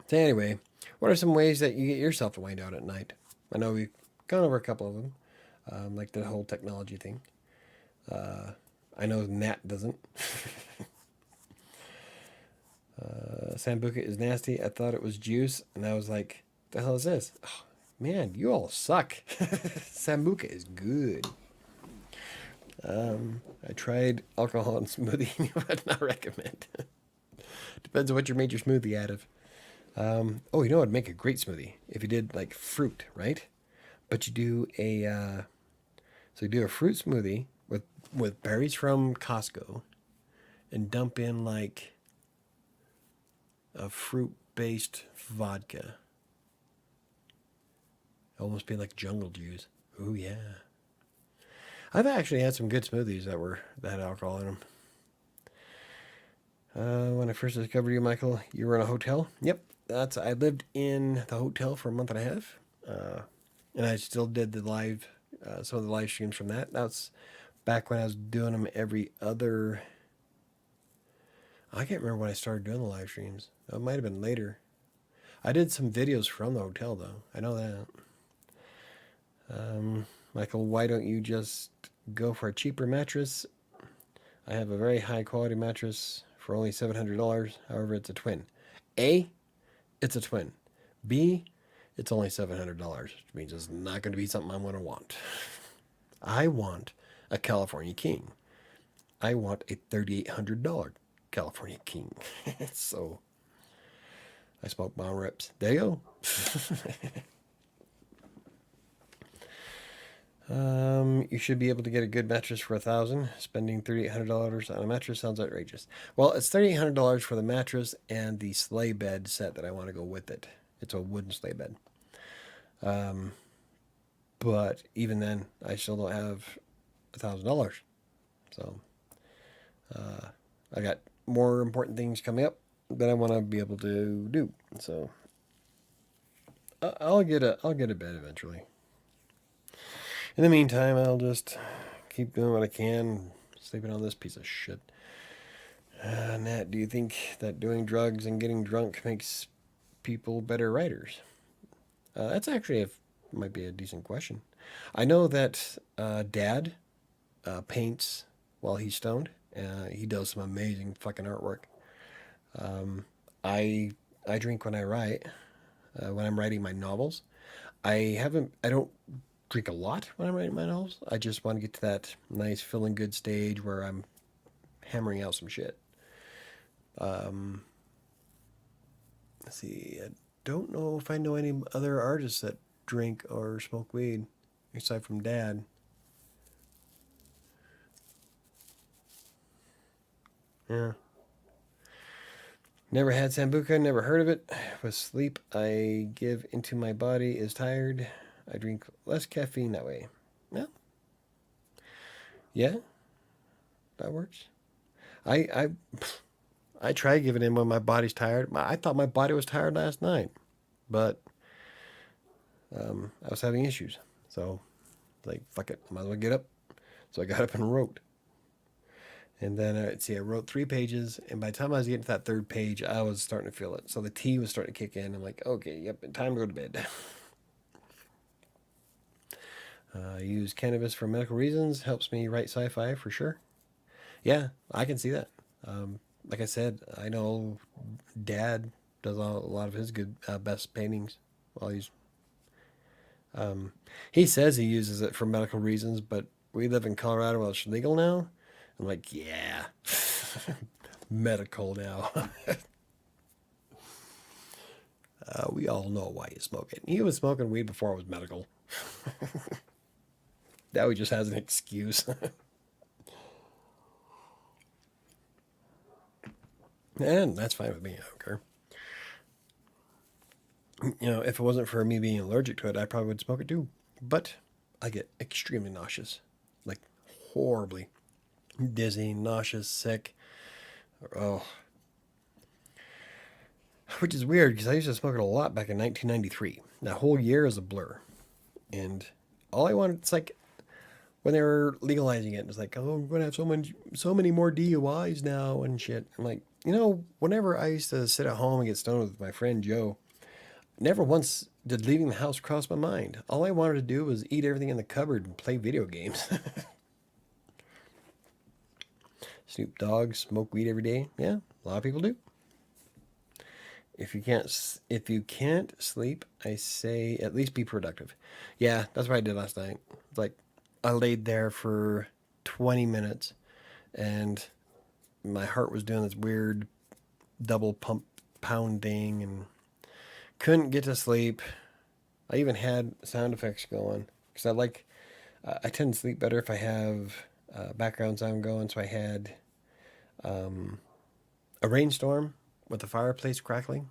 So anyway, what are some ways that you get yourself to wind down at night? I know we've gone over a couple of them, like the whole technology thing. I know Nat doesn't. Sambuca is nasty. I thought it was juice, and I was like, the hell is this? Oh, man, you all suck. Sambuca is good. I tried alcohol and smoothie, but not recommend. Depends on what you made your smoothie out of. You know what'd make a great smoothie? If you did like fruit, right? But you do a fruit smoothie with berries from Costco and dump in like a fruit-based vodka. Almost be like jungle juice. Ooh yeah. I've actually had some good smoothies that had alcohol in them. When I first discovered you, Michael, you were in a hotel. Yep, I lived in the hotel for a month and a half, and I still did some of the live streams from that. That's back when I was doing them every other. I can't remember when I started doing the live streams. It might have been later. I did some videos from the hotel though. I know that. Michael, why don't you just go for a cheaper mattress? I have a very high quality mattress for only $700. However, it's a twin. A, it's a twin. B, it's only $700, which means it's not going to be something I'm going to want. I want a California King. I want a $3,800 California King. So, I smoke bomb rips. There you go. You should be able to get a good mattress for $1,000. Spending $3,800 on a mattress sounds outrageous. Well, it's $3,800 for the mattress and the sleigh bed set that I want to go with it. It's a wooden sleigh bed. But even then, I still don't have $1,000. So I got more important things coming up that I want to be able to do. So I'll get a bed eventually. In the meantime, I'll just keep doing what I can, sleeping on this piece of shit. Nat, do you think that doing drugs and getting drunk makes people better writers? That's actually might be a decent question. I know that Dad paints while he's stoned. He does some amazing fucking artwork. I I drink when I write. When I'm writing my novels, I don't drink a lot when I'm writing my novels. I just want to get to that nice feeling good stage where I'm hammering out some shit. Um, let's see. I don't know if I know any other artists that drink or smoke weed aside from Dad. Yeah. Never had Sambuca, never heard of it. With sleep I give into my body is tired. I drink less caffeine that way. Yeah, yeah, that works. I I I try giving in when my body's tired. I thought my body was tired last night, but I was having issues. So like fuck it, might as well get up. So I got up and wrote. And then let's see, I wrote 3 pages, and by the time I was getting to that third page, I was starting to feel it. So the tea was starting to kick in. I'm like, okay, yep, time to go to bed. I use cannabis for medical reasons. Helps me write sci-fi for sure. Yeah, I can see that. Like I said, I know Dad does a lot of his good best paintings while um, he says he uses it for medical reasons, but we live in Colorado where it's legal now. I'm like, yeah, medical now. We all know why you smoke it. He was smoking weed before it was medical. Now he just has an excuse. And that's fine with me. I don't care. If it wasn't for me being allergic to it, I probably would smoke it too. But I get extremely nauseous, like horribly dizzy, nauseous, sick. Oh, which is weird because I used to smoke it a lot back in 1993. That whole year is a blur, and all I wanted, it's like when they were legalizing it, it's like, oh, we're gonna have so many more DUIs now and shit. I'm like, whenever I used to sit at home and get stoned with my friend Joe, never once did leaving the house cross my mind. All I wanted to do was eat everything in the cupboard and play video games. Snoop Dogg, smoke weed every day. Yeah, a lot of people do. If you can't sleep, I say at least be productive. Yeah, that's what I did last night. Like I laid there for 20 minutes and my heart was doing this weird double pump pounding and couldn't get to sleep. I even had sound effects going because I tend to sleep better if I have background sound going. So I had a rainstorm with the fireplace crackling,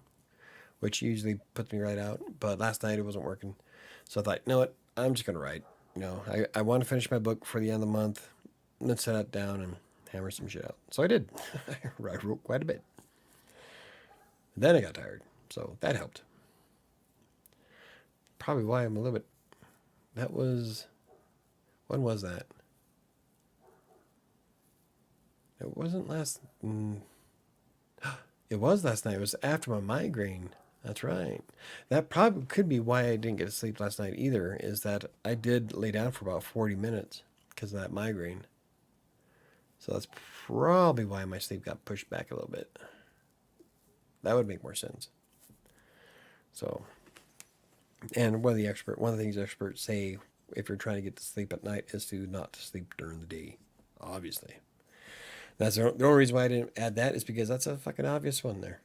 which usually puts me right out. But last night it wasn't working. So I thought, you know what? I'm just going to write. I want to finish my book for the end of the month. Let's set that down and hammer some shit out. So I did. I wrote quite a bit. Then I got tired. So that helped. Probably why I'm a little bit. That was. When was that? It wasn't last. It was last night. It was after my migraine. That's right. That probably could be why I didn't get to sleep last night either, is that I did lay down for about 40 minutes because of that migraine. So that's probably why my sleep got pushed back a little bit. That would make more sense. So, and one of the things experts say if you're trying to get to sleep at night is to not sleep during the day. Obviously. That's the only reason why I didn't add that is because that's a fucking obvious one there.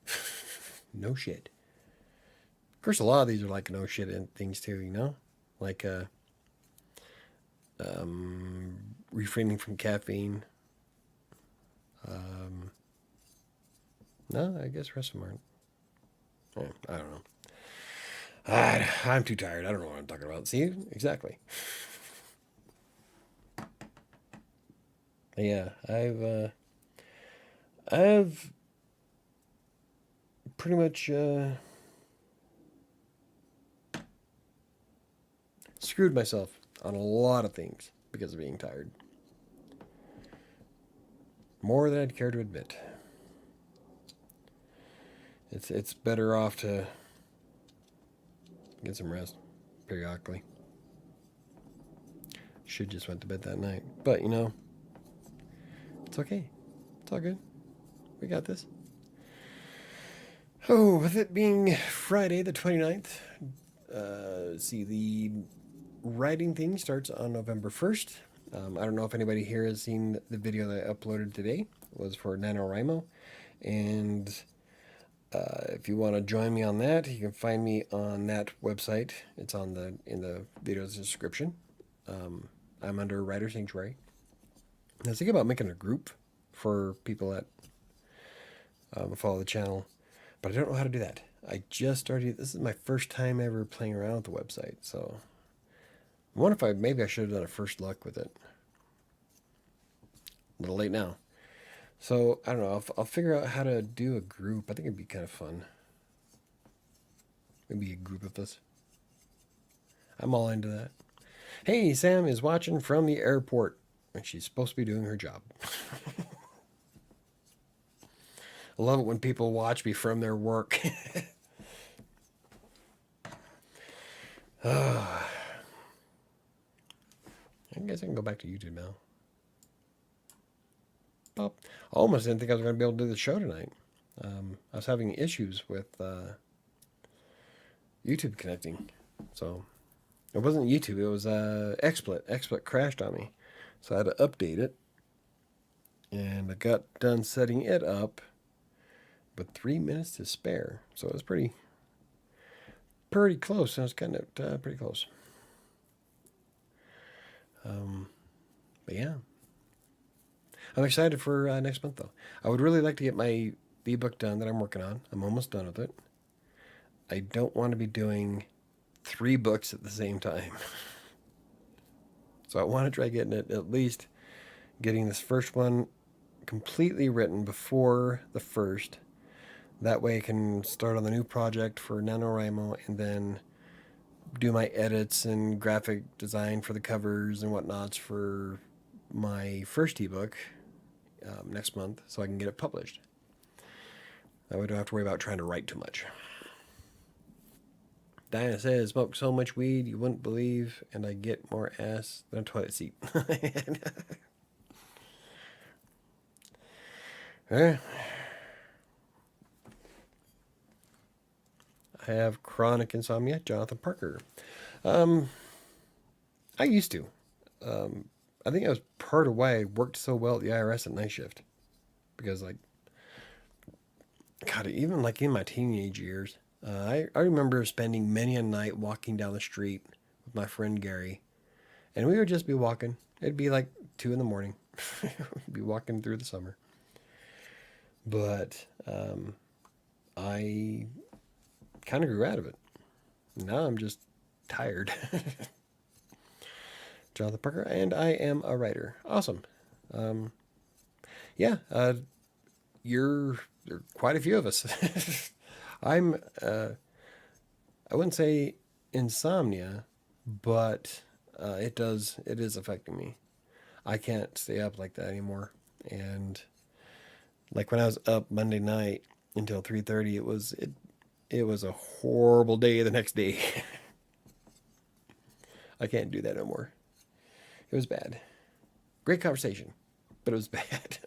No shit. Of course, a lot of these are like no shit and things too, Like refraining from caffeine. No, I guess the rest of them aren't. I don't know. I'm too tired. I don't know what I'm talking about. See? Exactly. Yeah, I've pretty much screwed myself on a lot of things because of being tired. More than I'd care to admit. It's better off to get some rest periodically. Should just went to bed that night. But, it's okay. It's all good. We got this. Oh, with it being Friday the 29th, see, the writing thing starts on November 1st. I don't know if anybody here has seen the video that I uploaded today. It was for NaNoWriMo. And if you want to join me on that, you can find me on that website. It's in the video's description. I'm under WriterSanctuary. I was thinking about making a group for people that follow the channel, but I don't know how to do that. I just started. This is my first time ever playing around with the website, so I wonder if maybe I should have done a first look with it. A little late now. So I don't know. I'll figure out how to do a group. I think it'd be kind of fun. Maybe a group of us. I'm all into that. Hey, Sam is watching from the airport, and she's supposed to be doing her job. I love it when people watch me from their work. I guess I can go back to YouTube now. Well, I almost didn't think I was going to be able to do the show tonight. I was having issues with YouTube connecting. So it wasn't YouTube, it was XSplit. XSplit crashed on me. So I had to update it. And I got done setting it up with 3 minutes to spare. So it was pretty close. I was kind of pretty close. But yeah. I'm excited for next month, though. I would really like to get my ebook done that I'm working on. I'm almost done with it. I don't want to be doing 3 books at the same time. So I want to try getting it, at least getting this first one completely written before the first. That way I can start on the new project for NaNoWriMo and then do my edits and graphic design for the covers and whatnots for my first ebook next month so I can get it published. That way I don't have to worry about trying to write too much. Diana says, smoke so much weed you wouldn't believe, and I get more ass than a toilet seat. I have chronic insomnia, Jonathan Parker. I used to. I think that was part of why I worked so well at the IRS at night shift. Because, God, even in my teenage years, I remember spending many a night walking down the street with my friend Gary. And we would just be walking. It'd be like 2 in the morning. We'd be walking through the summer. But I kind of grew out of it. Now I'm just tired. Jonathan Parker, and I am a writer. Awesome. Yeah, there are quite a few of us. I'm, I wouldn't say insomnia, but it is affecting me. I can't stay up like that anymore. And like when I was up Monday night until 3:30, it was a horrible day the next day. I can't do that no more. It was bad. Great conversation, but it was bad.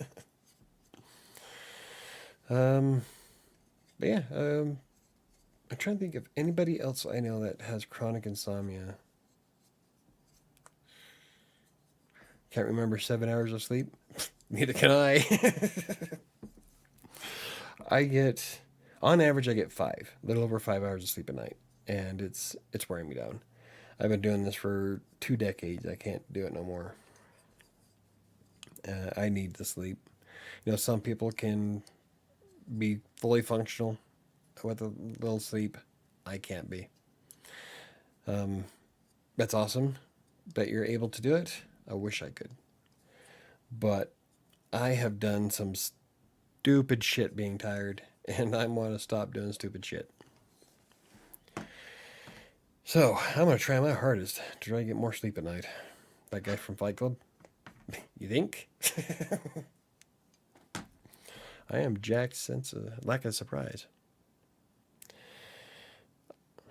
But yeah, I'm trying to think of anybody else I know that has chronic insomnia. Can't remember 7 hours of sleep. Neither can I. On average, I get 5, a little over 5 hours of sleep a night, and it's wearing me down. I've been doing this for 2 decades. I can't do it no more. I need to sleep. Some people can be fully functional with a little sleep. I can't be. That's awesome that you're able to do it. I wish I could. But I have done some stupid shit being tired, and I want to stop doing stupid shit. So, I'm going to try my hardest to try to get more sleep at night. That guy from Fight Club? You think? I am Jack's sense of lack of surprise.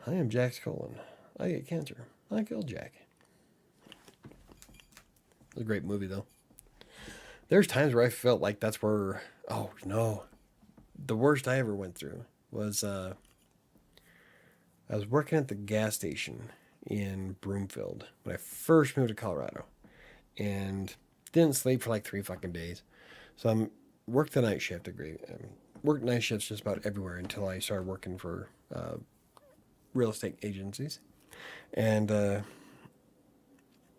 I am Jack's colon. I get cancer. I killed Jack. It was a great movie, though. There's times where I felt like that's where... Oh, no. The worst I ever went through was... I was working at the gas station in Broomfield when I first moved to Colorado. And didn't sleep for like 3 fucking days. So I'm worked the night shift. Worked night shifts just about everywhere until I started working for real estate agencies. And I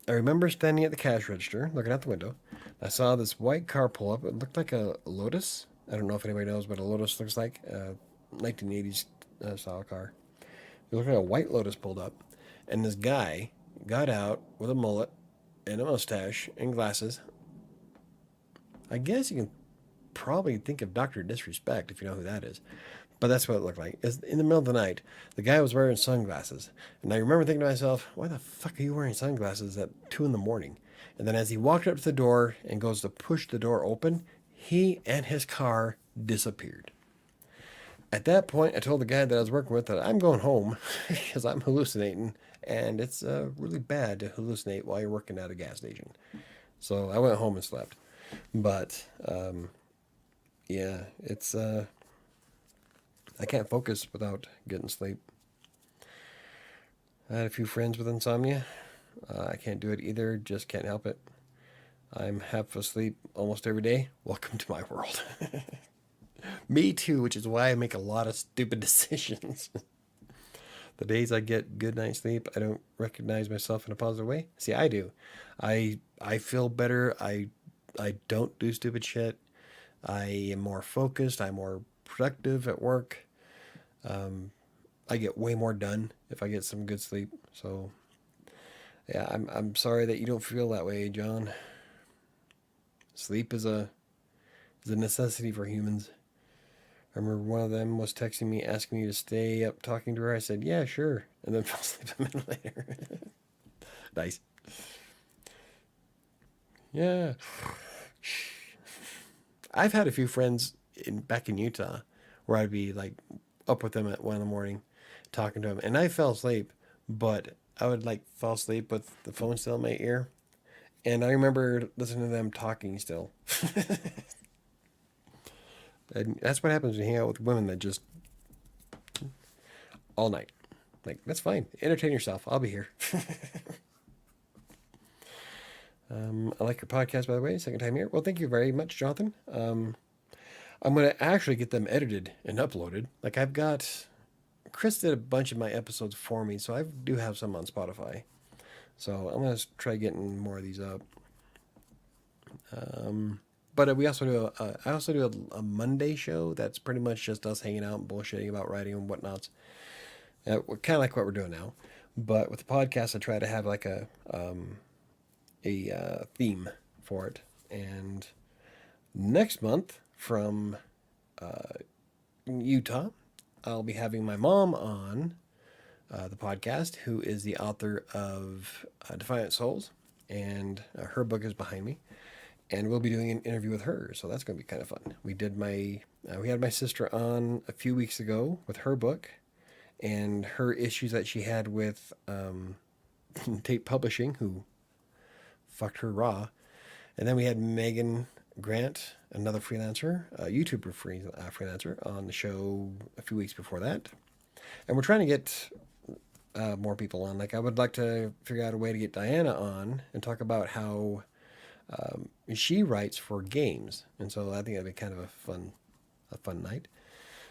remember standing at the cash register, looking out the window. I saw this white car pull up. It looked like a Lotus. I don't know if anybody knows what a Lotus looks like. 1980s style car. It looked like a white Lotus pulled up. And this guy got out with a mullet and a mustache and glasses. I guess you can probably think of Dr. Disrespect if you know who that is. But that's what it looked like. In the middle of the night, the guy was wearing sunglasses. And I remember thinking to myself, why the fuck are you wearing sunglasses at 2 in the morning? And then as he walked up to the door and goes to push the door open, he and his car disappeared. At that point, I told the guy that I was working with that I'm going home because I'm hallucinating. And it's really bad to hallucinate while you're working at a gas station. So I went home and slept. But, yeah, it's... I can't focus without getting sleep. I had a few friends with insomnia. I can't do it either, just can't help it. I'm half asleep almost every day. Welcome to my world. Me too, which is why I make a lot of stupid decisions. The days I get good night's sleep, I don't recognize myself in a positive way. See, I do. I feel better. I don't do stupid shit. I am more focused. I'm more productive at work. I get way more done if I get some good sleep. So, yeah, I'm sorry that you don't feel that way, John. Sleep is a necessity for humans. I remember one of them was texting me, asking me to stay up talking to her. I said, yeah, sure. And then fell asleep a minute later. Nice. Yeah. I've had a few friends back in Utah where I'd be like up with them at 1 in the morning talking to them. And I fell asleep, but I would like fall asleep with the phone still in my ear. And I remember listening to them talking still. And that's what happens when you hang out with women that just all night. Like, that's fine. Entertain yourself. I'll be here. I like your podcast, by the way. Second time here. Well, thank you very much, Jonathan. I'm going to actually get them edited and uploaded. Like, I've got... Chris did a bunch of my episodes for me, so I do have some on Spotify. So I'm going to try getting more of these up. But we also do I also do a Monday show that's pretty much just us hanging out and bullshitting about writing and whatnots. Kind of like what we're doing now. But with the podcast, I try to have like a theme for it. And next month from Utah, I'll be having my mom on the podcast, who is the author of Defiant Souls, and her book is behind me. And we'll be doing an interview with her, so that's going to be kind of fun. We had my sister on a few weeks ago with her book and her issues that she had with Tate Publishing, who fucked her raw. And then we had Megan Grant, another freelancer, a YouTuber freelancer, on the show a few weeks before that. And we're trying to get more people on. Like, I would like to figure out a way to get Diana on and talk about how she writes for games. And so I think that'd be kind of a fun night.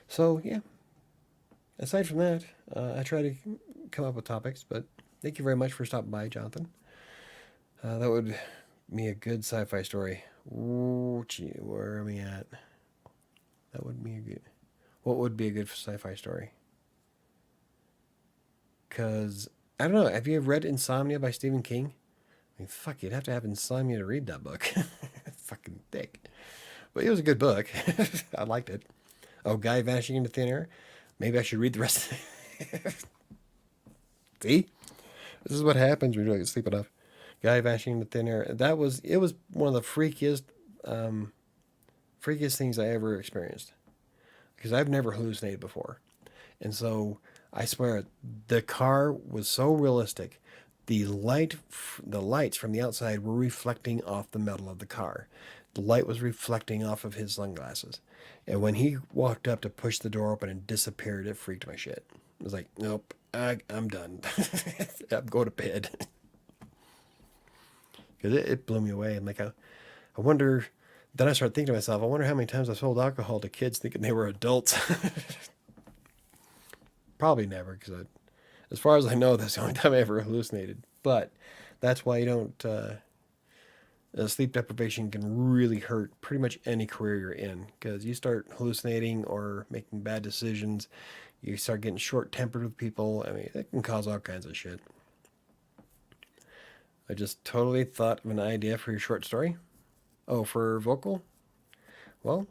So, yeah. Aside from that, I try to come up with topics, but Thank you very much for stopping by, Jonathan. That would be a good sci-fi story. Ooh, gee, where are we at? That would be a good. What would be a good sci-fi story? Because I don't know. Have you ever read Insomnia by Stephen King? I mean, fuck, you'd have to have insomnia to read that book. Fucking thick. But it was a good book. I liked it. Oh, guy vanishing into thin air. Maybe I should read the rest. See, this is what happens when you don't sleep enough. Guy vanishing into thin air. It was one of the um, freakiest things I ever experienced because I've never hallucinated before, and so I swear the car was so realistic. The lights from the outside were reflecting off the metal of the car. The light was reflecting off of his sunglasses, and when he walked up to push the door open and disappeared, it freaked my shit. I was like, nope, I'm done. I'm going to bed. Because it blew me away. I'm like, I wonder. Then I started thinking to myself, I wonder how many times I sold alcohol to kids thinking they were adults. Probably never, because as far as I know, that's the only time I ever hallucinated. But that's why you don't. Sleep deprivation can really hurt pretty much any career you're in, because you start hallucinating or making bad decisions. You start getting short tempered with people. I mean, it can cause all kinds of shit. I just totally thought of an idea for your short story. Oh, for vocal? Well,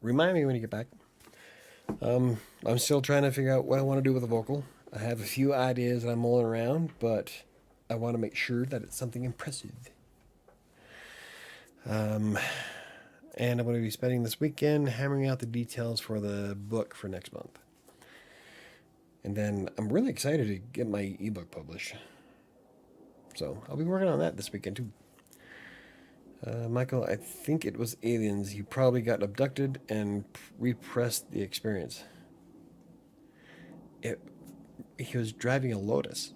remind me when you get back. I'm still trying to figure out what I want to do with the vocal. I have a few ideas that I'm mulling around, but I want to make sure that it's something impressive. And I'm going to be spending this weekend hammering out the details for the book for next month. And then I'm really excited to get my ebook published. So I'll be working on that this weekend too. Michael, I think it was aliens. You probably got abducted and repressed the experience. He was driving a Lotus.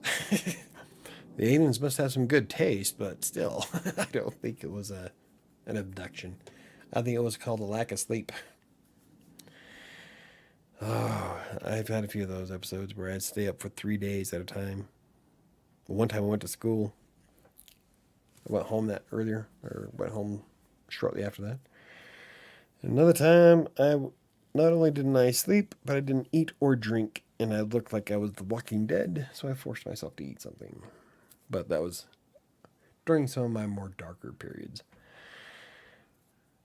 The aliens must have some good taste, but still, I don't think it was an abduction. I think it was called a lack of sleep. Oh, I've had a few of those episodes where I'd stay up for 3 days at a time. One time I went to school. I went home went home shortly after that. Another time, not only didn't I sleep, but I didn't eat or drink, and I looked like I was the Walking Dead, so I forced myself to eat something. But that was during some of my more darker periods.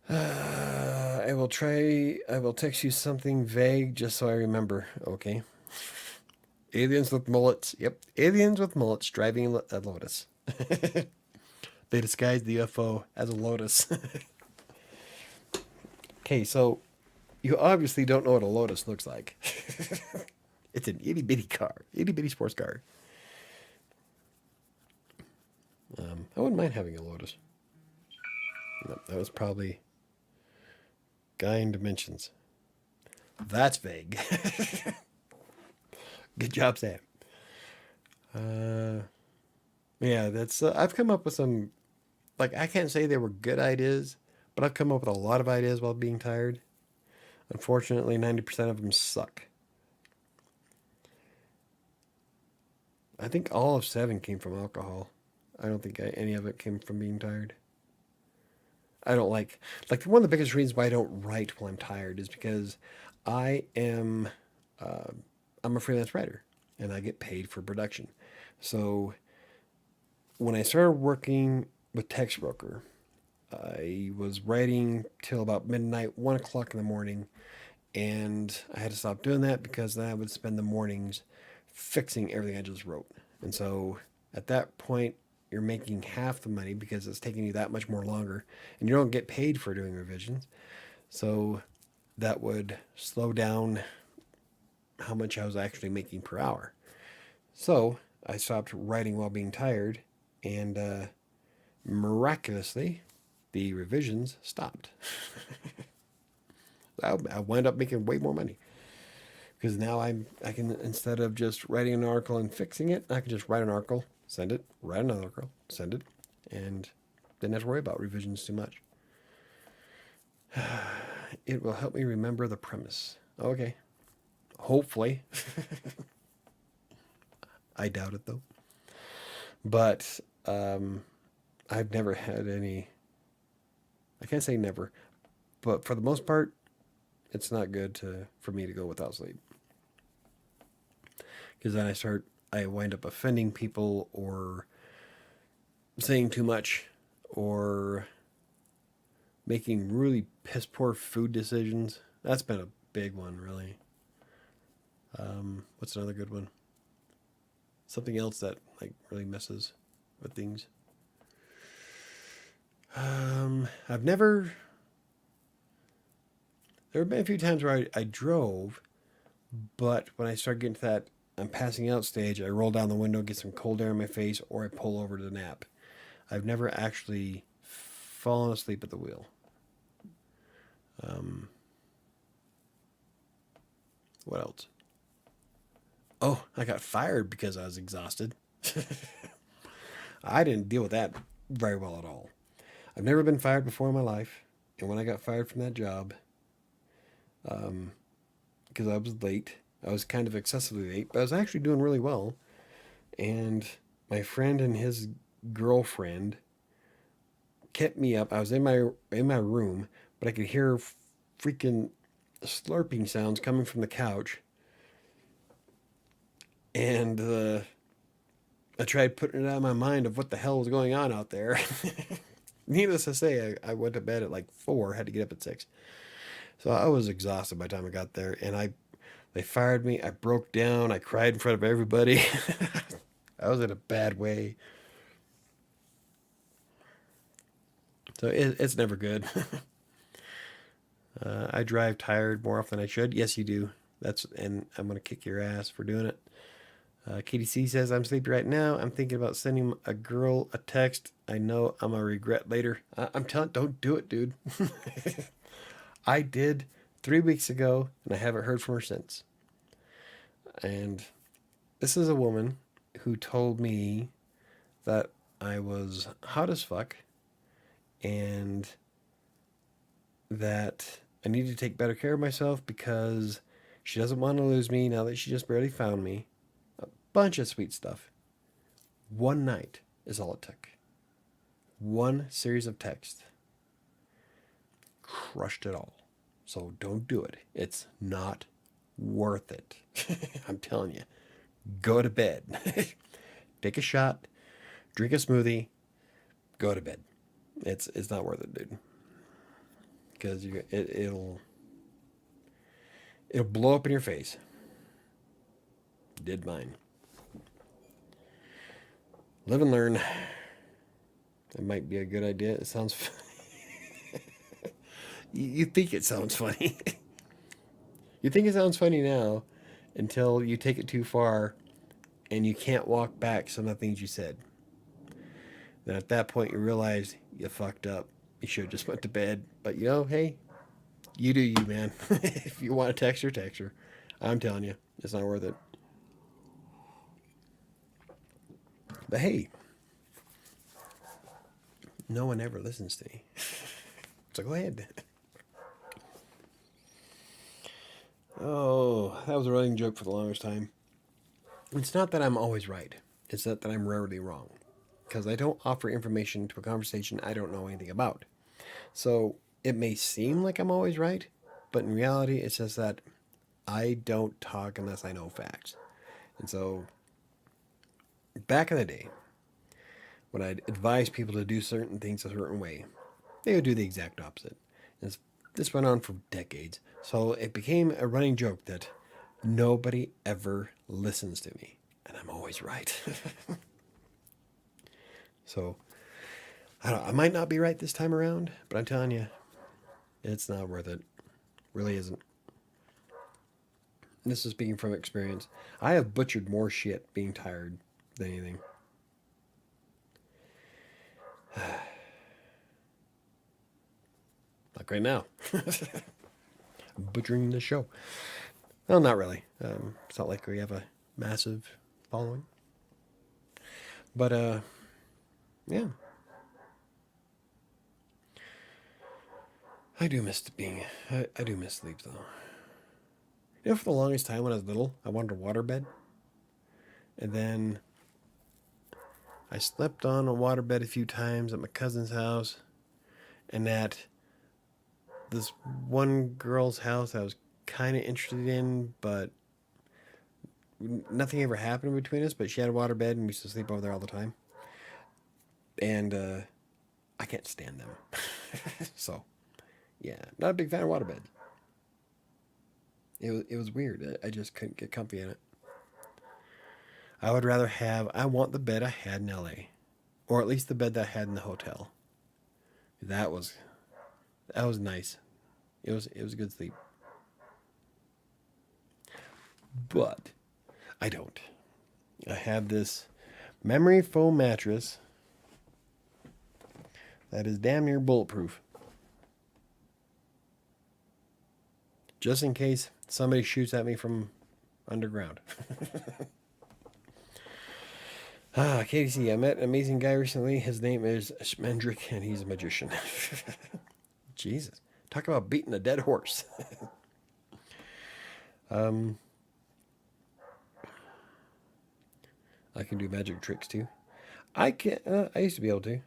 I will text you something vague just so I remember, okay? Aliens with mullets. Yep, aliens with mullets driving a Lotus. They disguised the UFO as a Lotus. Okay, so you obviously don't know what a Lotus looks like. It's an itty bitty car, itty bitty sports car. I wouldn't mind having a Lotus. No, that was probably Guy in Dimensions. That's vague. Good job, Sam. Yeah, that's. I've come up with some. Like, I can't say they were good ideas, but I've come up with a lot of ideas while being tired. Unfortunately, 90% of them suck. I think all of 7 came from alcohol. I don't think any of it came from being tired. I don't like one of the biggest reasons why I don't write while I'm tired is because I am uh, I'm a freelance writer and I get paid for production. So when I started working with Textbroker, I was writing till about midnight, 1 o'clock in the morning, and I had to stop doing that because then I would spend the mornings fixing everything I just wrote. And so at that point, you're making half the money because it's taking you that much more longer, and you don't get paid for doing revisions. So that would slow down how much I was actually making per hour. So I stopped writing while being tired, and miraculously, the revisions stopped. I wound up making way more money because now I can, instead of just writing an article and fixing it, I can just write an article, send it, write another article, send it, and didn't have to worry about revisions too much. It will help me remember the premise. Okay, hopefully. I doubt it though. But I've never had any. I can't say never, but for the most part, it's not good for me to go without sleep, because then I wind up offending people or saying too much or making really piss poor food decisions. That's been a big one, really. What's another good one? Something else that like really messes with things. I've never. There have been a few times where I drove, but when I start getting to that I'm passing out stage, I roll down the window, get some cold air in my face, or I pull over to nap. I've never actually fallen asleep at the wheel. Um, what else? Oh, I got fired because I was exhausted. I didn't deal with that very well at all. I've never been fired before in my life, and when I got fired from that job, because I was late, I was kind of excessively late, but I was actually doing really well. And my friend and his girlfriend kept me up. I was in my room, but I could hear freaking slurping sounds coming from the couch, and I tried putting it out of my mind of what the hell was going on out there. Needless to say, I went to bed at like 4, had to get up at 6. So I was exhausted by the time I got there, and they fired me. I broke down. I cried in front of everybody. I was in a bad way. So it's never good. I drive tired more often than I should. Yes, you do. And I'm gonna kick your ass for doing it. Katie C says, I'm sleepy right now. I'm thinking about sending a girl a text. I know I'm going to regret later. I'm telling, don't do it, dude. I did 3 weeks ago, and I haven't heard from her since. And this is a woman who told me that I was hot as fuck and that I need to take better care of myself because she doesn't want to lose me now that she just barely found me. Bunch of sweet stuff. One night is all it took. One series of texts. Crushed it all. So don't do it. It's not worth it. I'm telling you. Go to bed. Take a shot. Drink a smoothie. Go to bed. It's not worth it, dude. Because it'll blow up in your face. Did mine. Live and learn. It might be a good idea. It sounds you think it sounds funny. You think it sounds funny now until you take it too far and you can't walk back some of the things you said. Then at that point you realize you fucked up. You should have just went to bed. But hey, you do you, man. If you want to text her, text her. I'm telling you, it's not worth it. But hey, no one ever listens to me. So go ahead. Oh, that was a running joke for the longest time. It's not that I'm always right. It's that I'm rarely wrong. Because I don't offer information to a conversation I don't know anything about. So it may seem like I'm always right, but in reality, it's just that I don't talk unless I know facts. And so back in the day, when I'd advise people to do certain things a certain way, they would do the exact opposite. And this went on for decades. So it became a running joke that nobody ever listens to me. And I'm always right. So I might not be right this time around, but I'm telling you, it's not worth it. Really isn't. This is speaking from experience. I have butchered more shit being tired than anything. Like right now. I'm butchering the show. Well, not really. It's not like we have a massive following. But, yeah. I do miss sleep, though. For the longest time when I was little, I wanted a waterbed. And then I slept on a waterbed a few times at my cousin's house, and at this one girl's house I was kind of interested in, but nothing ever happened between us. But she had a waterbed, and we used to sleep over there all the time. And I can't stand them. So, yeah, not a big fan of waterbeds. It was weird. I just couldn't get comfy in it. I would rather have. I want the bed I had in L.A., or at least the bed that I had in the hotel. That was that was nice. It was a good sleep. But I don't. I have this memory foam mattress that is damn near bulletproof. Just in case somebody shoots at me from underground. KDC, I met an amazing guy recently. His name is Shmendrick, and he's a magician. Jesus. Talk about beating a dead horse. um, I can do magic tricks too. I can. I used to be able to.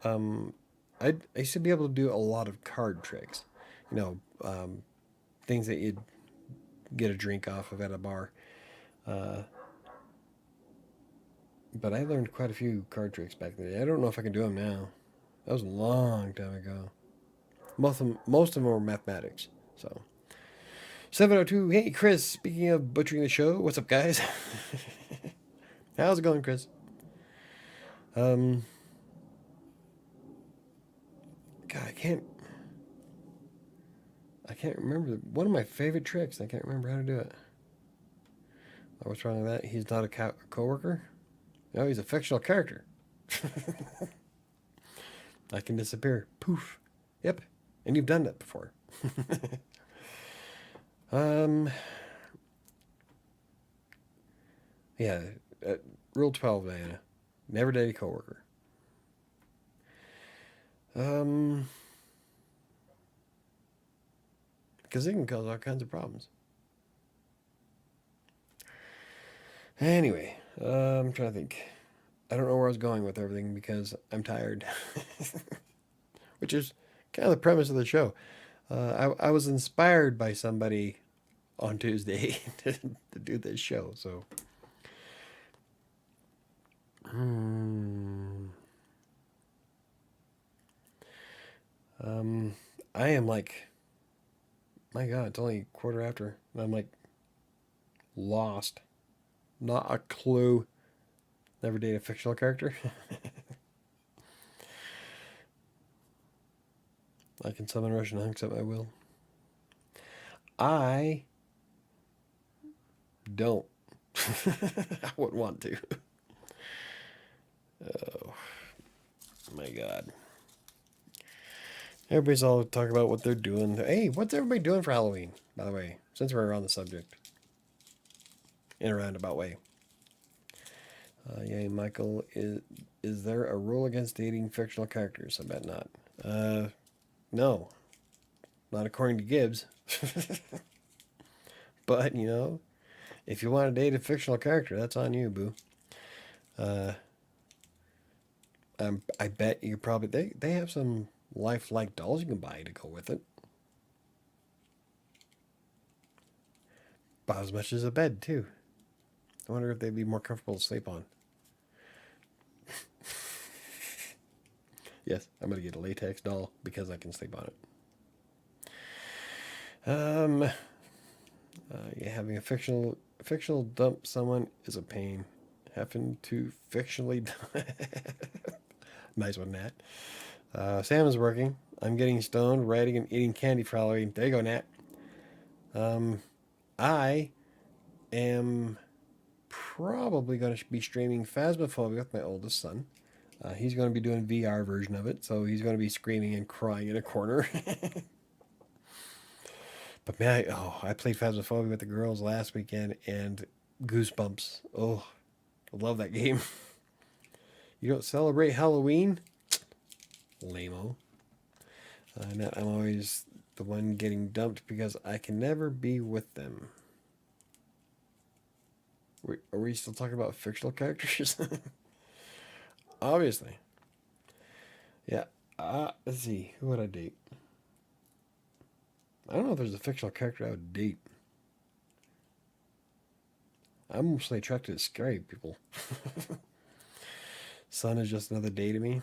Um, I used to be able to do a lot of card tricks. You know, things that you'd get a drink off of at a bar. Uh, but I learned quite a few card tricks back then. I don't know if I can do them now. That was a long time ago. Most of them were mathematics. So 702. Hey Chris. Speaking of butchering the show, what's up, guys? How's it going, Chris? Um, God, I can't remember one of my favorite tricks. I can't remember how to do it. What's wrong with that? He's not a coworker. No, he's a fictional character. I can disappear. Poof. Yep. And you've done that before. um. Yeah. Rule 12, Diana. Never date a coworker. Because it can cause all kinds of problems. Anyway, I'm trying to think. I don't know where I was going with everything because I'm tired. Which is kind of the premise of the show. I was inspired by somebody on Tuesday to do this show. So, I am like, my God, it's only quarter after. And I'm like lost. Not a clue. Never date a fictional character. I can summon Russian hunks at my will. I don't. I wouldn't want to. Oh, my God. Everybody's all talking about what they're doing. Hey, what's everybody doing for Halloween, by the way, since we're on the subject? In a roundabout way. Yeah, Michael, is there a rule against dating fictional characters? I bet not. No. Not according to Gibbs. But, if you want to date a fictional character, that's on you, boo. I bet you probably... They have some lifelike dolls you can buy to go with it. About as much as a bed, too. I wonder if they'd be more comfortable to sleep on. Yes, I'm going to get a latex doll because I can sleep on it. Yeah, having a fictional dump someone is a pain. Having to fictionally... Nice one, Nat. Sam is working. I'm getting stoned, writing, and eating candy for Halloween. There you go, Nat. I am probably going to be streaming Phasmophobia with my oldest son. He's going to be doing VR version of it, so he's going to be screaming and crying in a corner. But man, I played Phasmophobia with the girls last weekend, and goosebumps. Oh, I love that game. You don't celebrate Halloween? Lame-o. I'm always the one getting dumped because I can never be with them. Are we still talking about fictional characters? Obviously. Yeah. Let's see. Who would I date? I don't know if there's a fictional character I would date. I'm mostly attracted to scary people. Sun is just another day to me.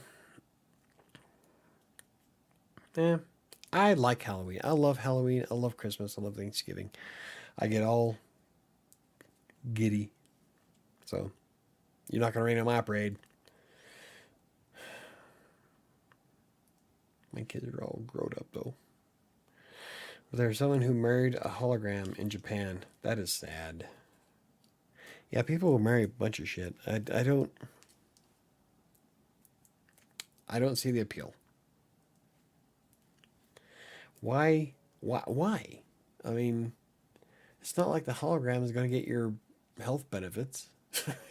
Yeah. I like Halloween. I love Halloween. I love Christmas. I love Thanksgiving. I get all giddy. So, you're not going to rain on my parade. My kids are all grown up, though. There's someone who married a hologram in Japan. That is sad. Yeah, people will marry a bunch of shit. I don't see the appeal. Why? Why? I mean, it's not like the hologram is going to get your health benefits.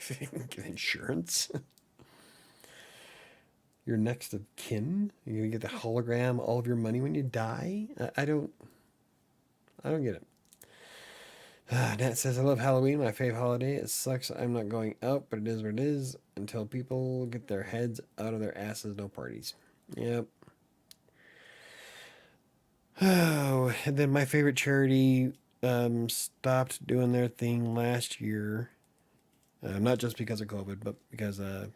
Get insurance. Your next of kin. You're going to get the hologram all of your money when you die. I don't get it. Nat says, I love Halloween, my fave holiday. It sucks I'm not going out, but it is what it is. Until people get their heads out of their asses, no parties. Yep. Oh, and then my favorite charity stopped doing their thing last year. Not just because of COVID, but because they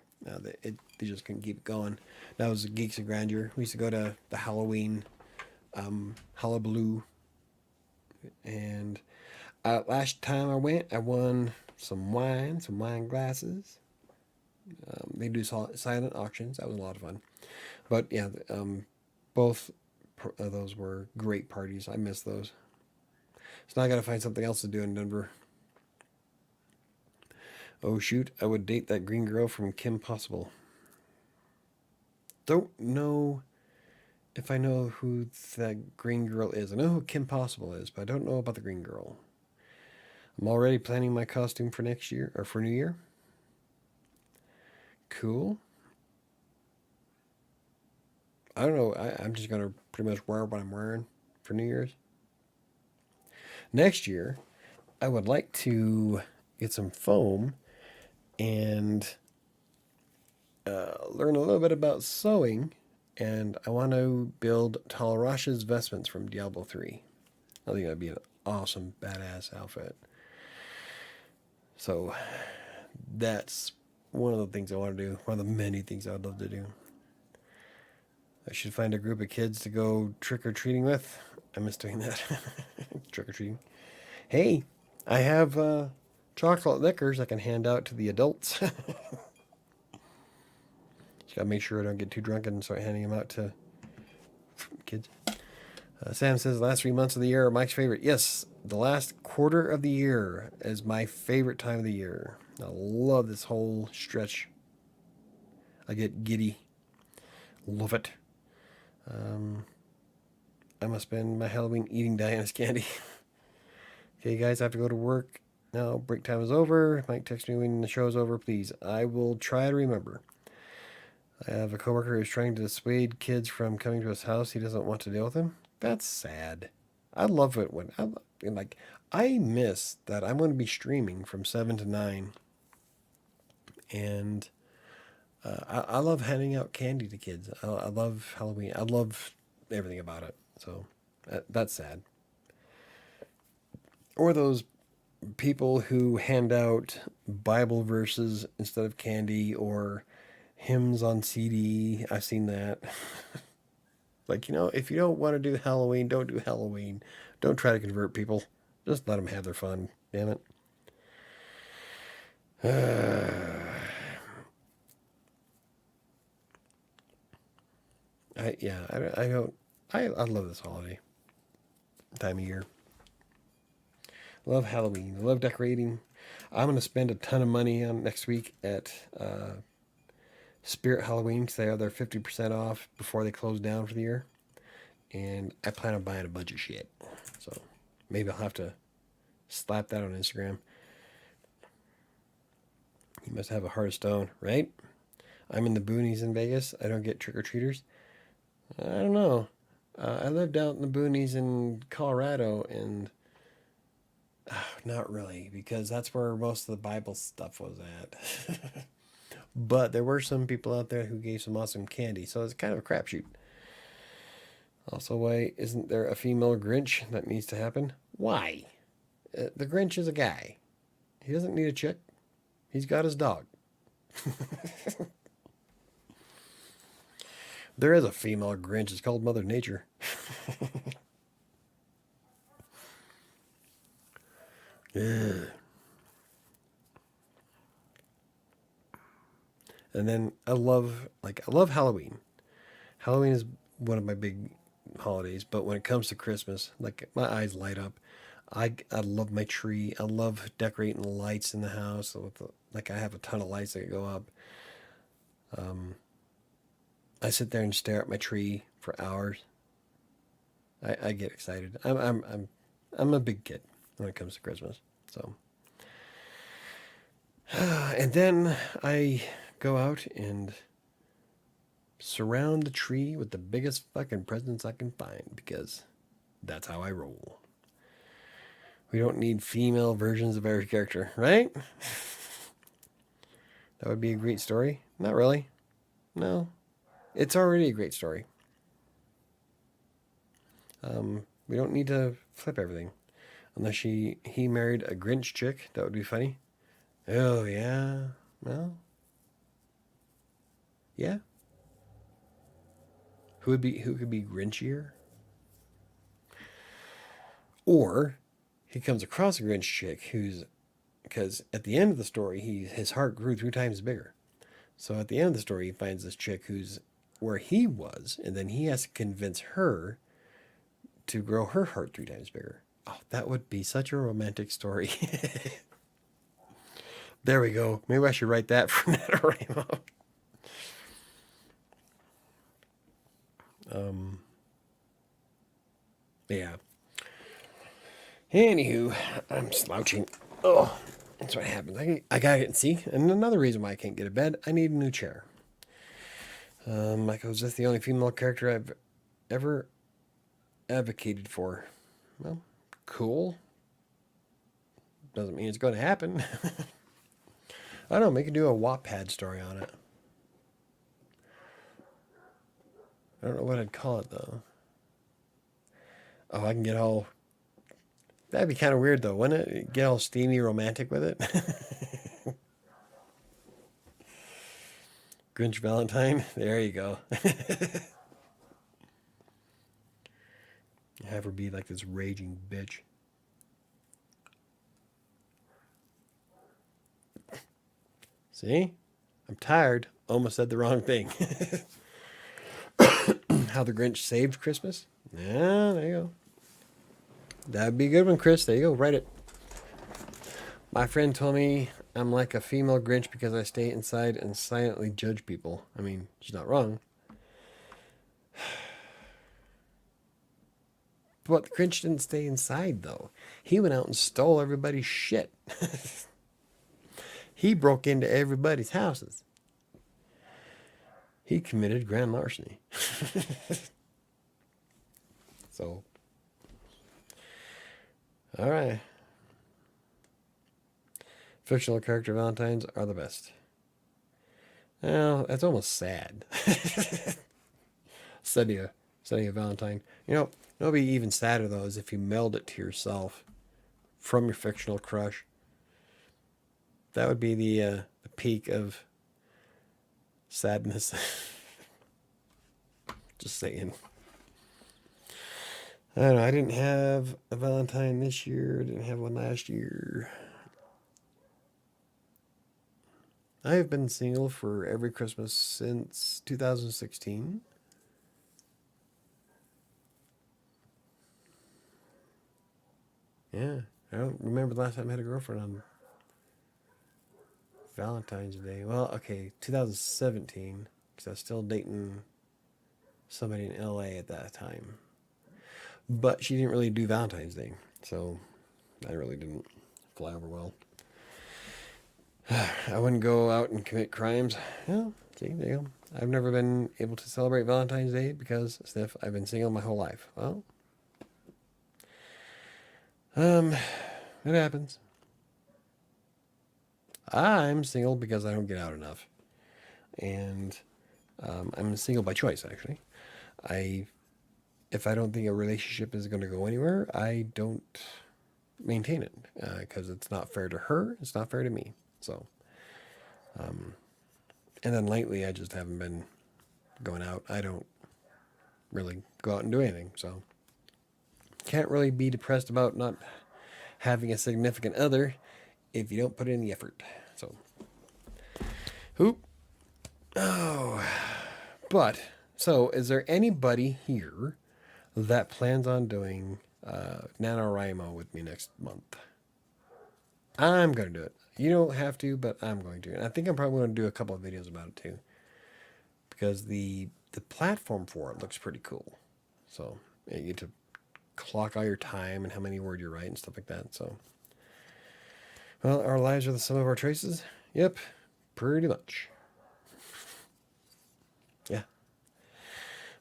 just couldn't keep it going. That was Geeks of Grandeur. We used to go to the Halloween Hullabaloo. And last time I went, I won some wine glasses. They do silent auctions. That was a lot of fun. But yeah, both those were great parties. I miss those. So now I got to find something else to do in Denver. Oh shoot, I would date that green girl from Kim Possible. Don't know if I know who that green girl is. I know who Kim Possible is, but I don't know about the green girl. I'm already planning my costume for next year, or for New Year. Cool. I don't know. I'm just going to pretty much wear what I'm wearing for New Year's. Next year, I would like to get some foam and learn a little bit about sewing. And I want to build Talarash's vestments from Diablo 3. I think that'd be an awesome, badass outfit. So that's one of the things I want to do. One of the many things I would love to do. I should find a group of kids to go trick-or-treating with. I miss doing that. Trick-or-treating. Hey, I have chocolate liquors I can hand out to the adults. Just gotta make sure I don't get too drunk and start handing them out to kids. Sam says, last 3 months of the year are Mike's favorite. Yes, the last quarter of the year is my favorite time of the year. I love this whole stretch. I get giddy. Love it. I must spend my Halloween eating Diana's candy. Okay, guys, I have to go to work now. Break time is over. Mike, text me when the show is over, please. I will try to remember. I have a coworker who's trying to dissuade kids from coming to his house. He doesn't want to deal with them. That's sad. I love it when I miss that I'm going to be streaming from 7 to 9, and I love handing out candy to kids. I love Halloween. I love everything about it. So that's sad. Or those people who hand out Bible verses instead of candy, or hymns on CD. I've seen that. If you don't want to do Halloween, don't do Halloween. Don't try to convert people. Just let them have their fun. Damn it. I love this holiday time of year. Love Halloween. I love decorating. I'm going to spend a ton of money on next week at Spirit Halloween, because they have their 50% off before they close down for the year. And I plan on buying a bunch of shit. So maybe I'll have to slap that on Instagram. You must have a heart of stone, right? I'm in the boonies in Vegas. I don't get trick-or-treaters. I don't know. I lived out in the boonies in Colorado, and not really, because that's where most of the Bible stuff was at. But there were some people out there who gave some awesome candy, so it's kind of a crapshoot. Also, why isn't there a female Grinch? That needs to happen. Why? The Grinch is a guy. He doesn't need a chick. He's got his dog. There is a female Grinch. It's called Mother Nature. Yeah. And then I love Halloween. Halloween is one of my big holidays, but when it comes to Christmas, like my eyes light up. I love my tree. I love decorating the lights in the house. Like I have a ton of lights that go up. I sit there and stare at my tree for hours. I get excited. I'm a big kid when it comes to Christmas. So, and then I go out and surround the tree with the biggest fucking presents I can find because that's how I roll. We don't need female versions of every character, right? That would be a great story. Not really. No. It's already a great story. We don't need to flip everything. Unless he married a Grinch chick. That would be funny. Oh, yeah. Well. Yeah. Who could be Grinchier? Or he comes across a Grinch chick because at the end of the story, his heart grew 3 times bigger. So at the end of the story, he finds this chick who's where he was, and then he has to convince her to grow her heart 3 times bigger. Oh, that would be such a romantic story. There we go. Maybe I should write that for NaNoWriMo. Yeah. Anywho, I'm slouching. Oh, that's what happens. I gotta get see. And another reason why I can't get a bed, I need a new chair. Like, was this the only female character I've ever advocated for? Well, cool. Doesn't mean it's going to happen. I don't know. We could do a Wattpad story on it. I don't know what I'd call it, though. Oh, I can get all... That'd be kind of weird, though, wouldn't it? Get all steamy romantic with it. Grinch Valentine. There you go. Have her be like this raging bitch. See? I'm tired. Almost said the wrong thing. How the Grinch saved Christmas? Yeah, there you go. That'd be a good one, Chris. There you go. Write it. My friend told me I'm like a female Grinch because I stay inside and silently judge people. I mean, she's not wrong. But the Grinch didn't stay inside, though. He went out and stole everybody's shit. He broke into everybody's houses. He committed grand larceny. So, all right. Fictional character Valentines are the best. Well, that's almost sad. Sending a Valentine. It'll be even sadder, though, is if you meld it to yourself from your fictional crush. That would be the peak of sadness. Just saying. I don't know. I didn't have a Valentine this year. I didn't have one last year. I have been single for every Christmas since 2016. Yeah. I don't remember the last time I had a girlfriend on Valentine's Day. Well, okay, 2017, because I was still dating somebody in LA at that time. But she didn't really do Valentine's Day, so I really didn't fly over well. I wouldn't go out and commit crimes. Well, see, there you go. I've never been able to celebrate Valentine's Day because, Steph, I've been single my whole life. Well, it happens. I'm single because I don't get out enough. and I'm single by choice, actually. If I don't think a relationship is going to go anywhere, I don't maintain it because it's not fair to her. It's not fair to me. So, and then lately, I just haven't been going out. I don't really go out and do anything. So, can't really be depressed about not having a significant other if you don't put in the effort. So, whoop. Oh, but so is there anybody here that plans on doing NaNoWriMo with me next month? I'm going to do it. You don't have to, but I'm going to. And I think I'm probably going to do a couple of videos about it too. Because the platform for it looks pretty cool. So you get to clock all your time and how many words you write and stuff like that. So, well, our lives are the sum of our choices. Yep, pretty much. Yeah.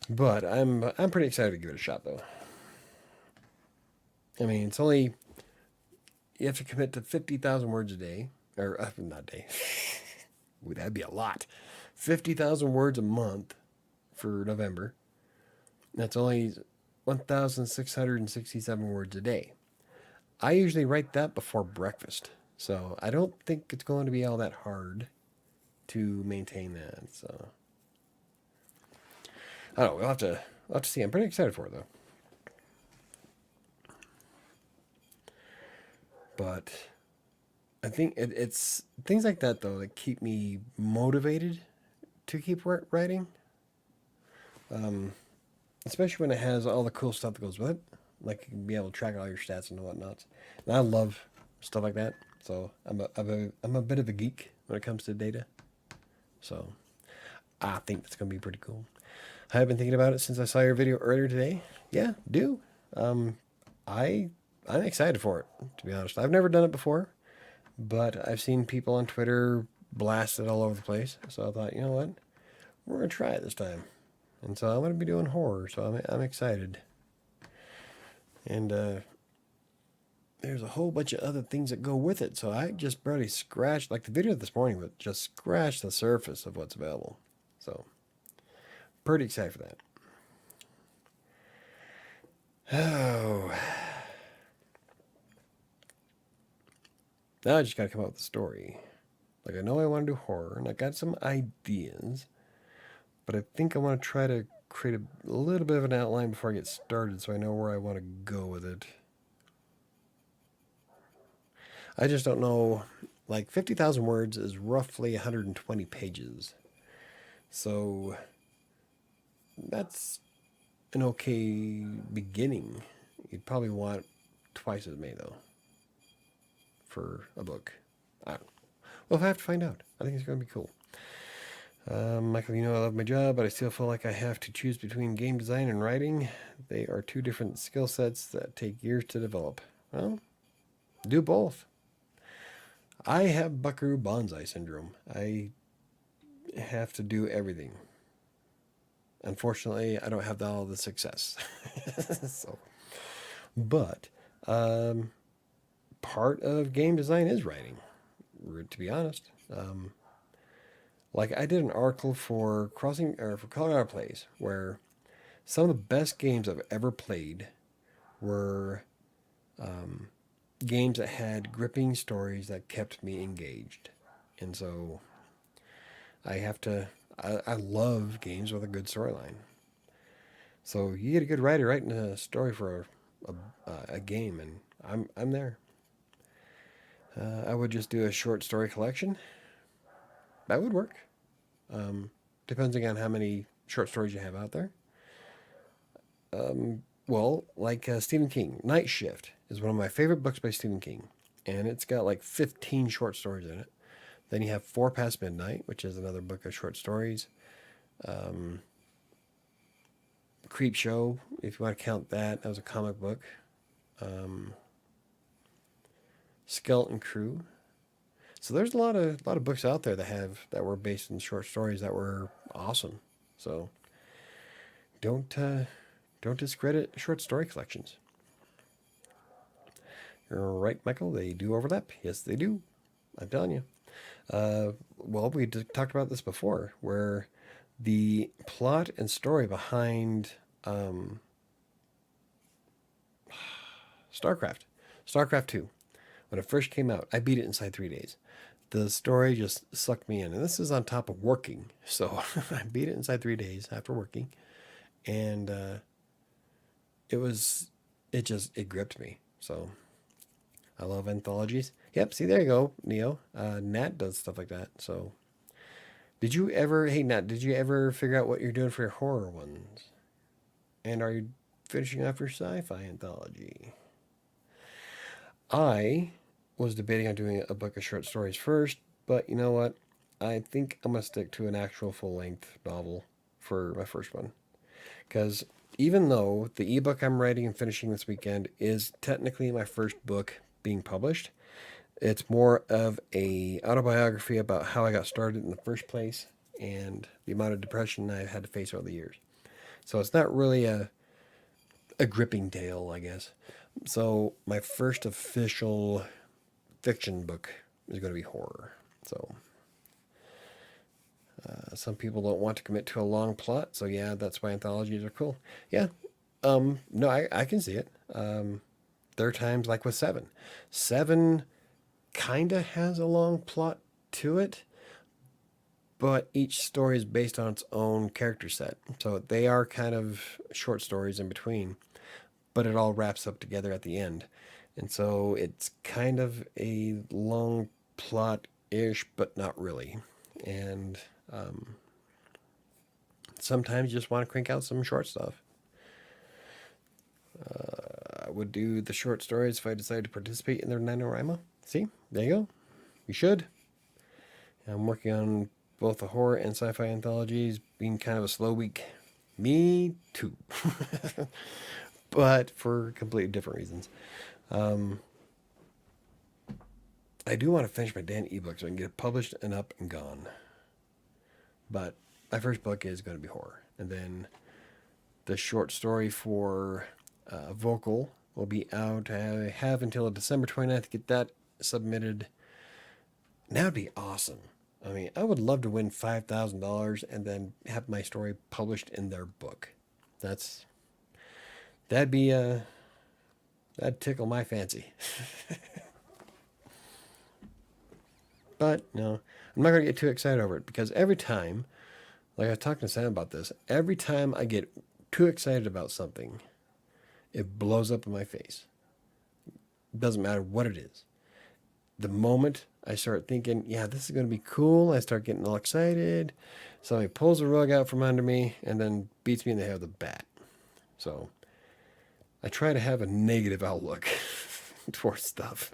But I'm pretty excited to give it a shot though. I mean, it's only you have to commit to 50,000 words a day, or not a day. Ooh, that'd be a lot. 50,000 words a month for November. That's only 1,667 words a day. I usually write that before breakfast, so I don't think it's going to be all that hard to maintain that. So I don't know. We'll have to see. I'm pretty excited for it though. But I think it's things like that though that keep me motivated to keep writing. Especially when it has all the cool stuff that goes with it, like you can be able to track all your stats and whatnot. And I love stuff like that. So I'm a bit of a geek when it comes to data. So I think that's gonna be pretty cool. I've been thinking about it since I saw your video earlier today. Yeah, do. I I'm excited for it, to be honest. I've never done it before, but I've seen people on Twitter blast it all over the place. So I thought, you know what? We're going to try it this time. And so I'm going to be doing horror, so I'm excited. And there's a whole bunch of other things that go with it. So I just barely scratched, like the video this morning, but just scratched the surface of what's available. So pretty excited for that. Oh. Now I just got to come up with a story. Like, I know I want to do horror, and I got some ideas, but I think I want to try to create a little bit of an outline before I get started so I know where I want to go with it. I just don't know. Like, 50,000 words is roughly 120 pages. So, that's an okay beginning. You'd probably want twice as many, though, for a book. I don't know. Well, I have to find out. I think it's going to be cool. Michael, you know I love my job, but I still feel like I have to choose between game design and writing. They are two different skill sets that take years to develop. Well, do both. I have Buckaroo Banzai syndrome. I have to do everything. Unfortunately, I don't have all the success. So, but part of game design is writing, to be honest. Like I did an article for for Colorado Plays where some of the best games I've ever played were games that had gripping stories that kept me engaged. And so I love games with a good storyline. So you get a good writer writing a story for a game, and I'm there. I would just do a short story collection. That would work. Depending on how many short stories you have out there. Well, like Stephen King, Night Shift is one of my favorite books by Stephen King, and it's got like 15 short stories in it. Then you have Four Past Midnight, which is another book of short stories. Creep Show, if you want to count that, that was a comic book. Skeleton Crew. So there's a lot of books out there that were based in short stories that were awesome. So don't discredit short story collections. You're right, Michael. They do overlap. Yes, they do. I'm telling you. Well, we talked about this before, where the plot and story behind StarCraft, StarCraft 2, when it first came out, I beat it inside 3 days. The story just sucked me in. And this is on top of working. So I beat it inside 3 days after working. And it was, it gripped me. So I love anthologies. Yep, see, there you go, Neo. Nat does stuff like that. So hey, Nat, did you ever figure out what you're doing for your horror ones? And are you finishing off your sci-fi anthology? I was debating on doing a book of short stories first, but you know what? I think I'm going to stick to an actual full-length novel for my first one. Because even though the ebook I'm writing and finishing this weekend is technically my first book being published, it's more of a autobiography about how I got started in the first place and the amount of depression I've had to face over the years. So it's not really a gripping tale, I guess. So my first official fiction book is going to be horror. So some people don't want to commit to a long plot, so yeah, that's why anthologies are cool. Yeah, no, I can see it. There are times like with Seven. Seven kind of has a long plot to it, but each story is based on its own character set. So they are kind of short stories in between, but it all wraps up together at the end. And so it's kind of a long plot-ish, but not really. And sometimes you just want to crank out some short stuff. I would do the short stories if I decided to participate in their NaNoWriMo. See, there you go. You should. I'm working on both the horror and sci-fi anthologies, being kind of a slow week. Me too. But for completely different reasons. I do want to finish my damn ebook so I can get it published and up and gone. But my first book is going to be horror. And then the short story for Vocal will be out. I have until December 29th to get that submitted. That would be awesome. I mean, I would love to win $5,000 and then have my story published in their book. That'd be that'd tickle my fancy. But no, I'm not gonna get too excited over it because every time, like I was talking to Sam about this, every time I get too excited about something, it blows up in my face. It doesn't matter what it is. The moment I start thinking, yeah, this is going to be cool, I start getting all excited. Somebody pulls the rug out from under me and then beats me in the head with a bat. So I try to have a negative outlook towards stuff.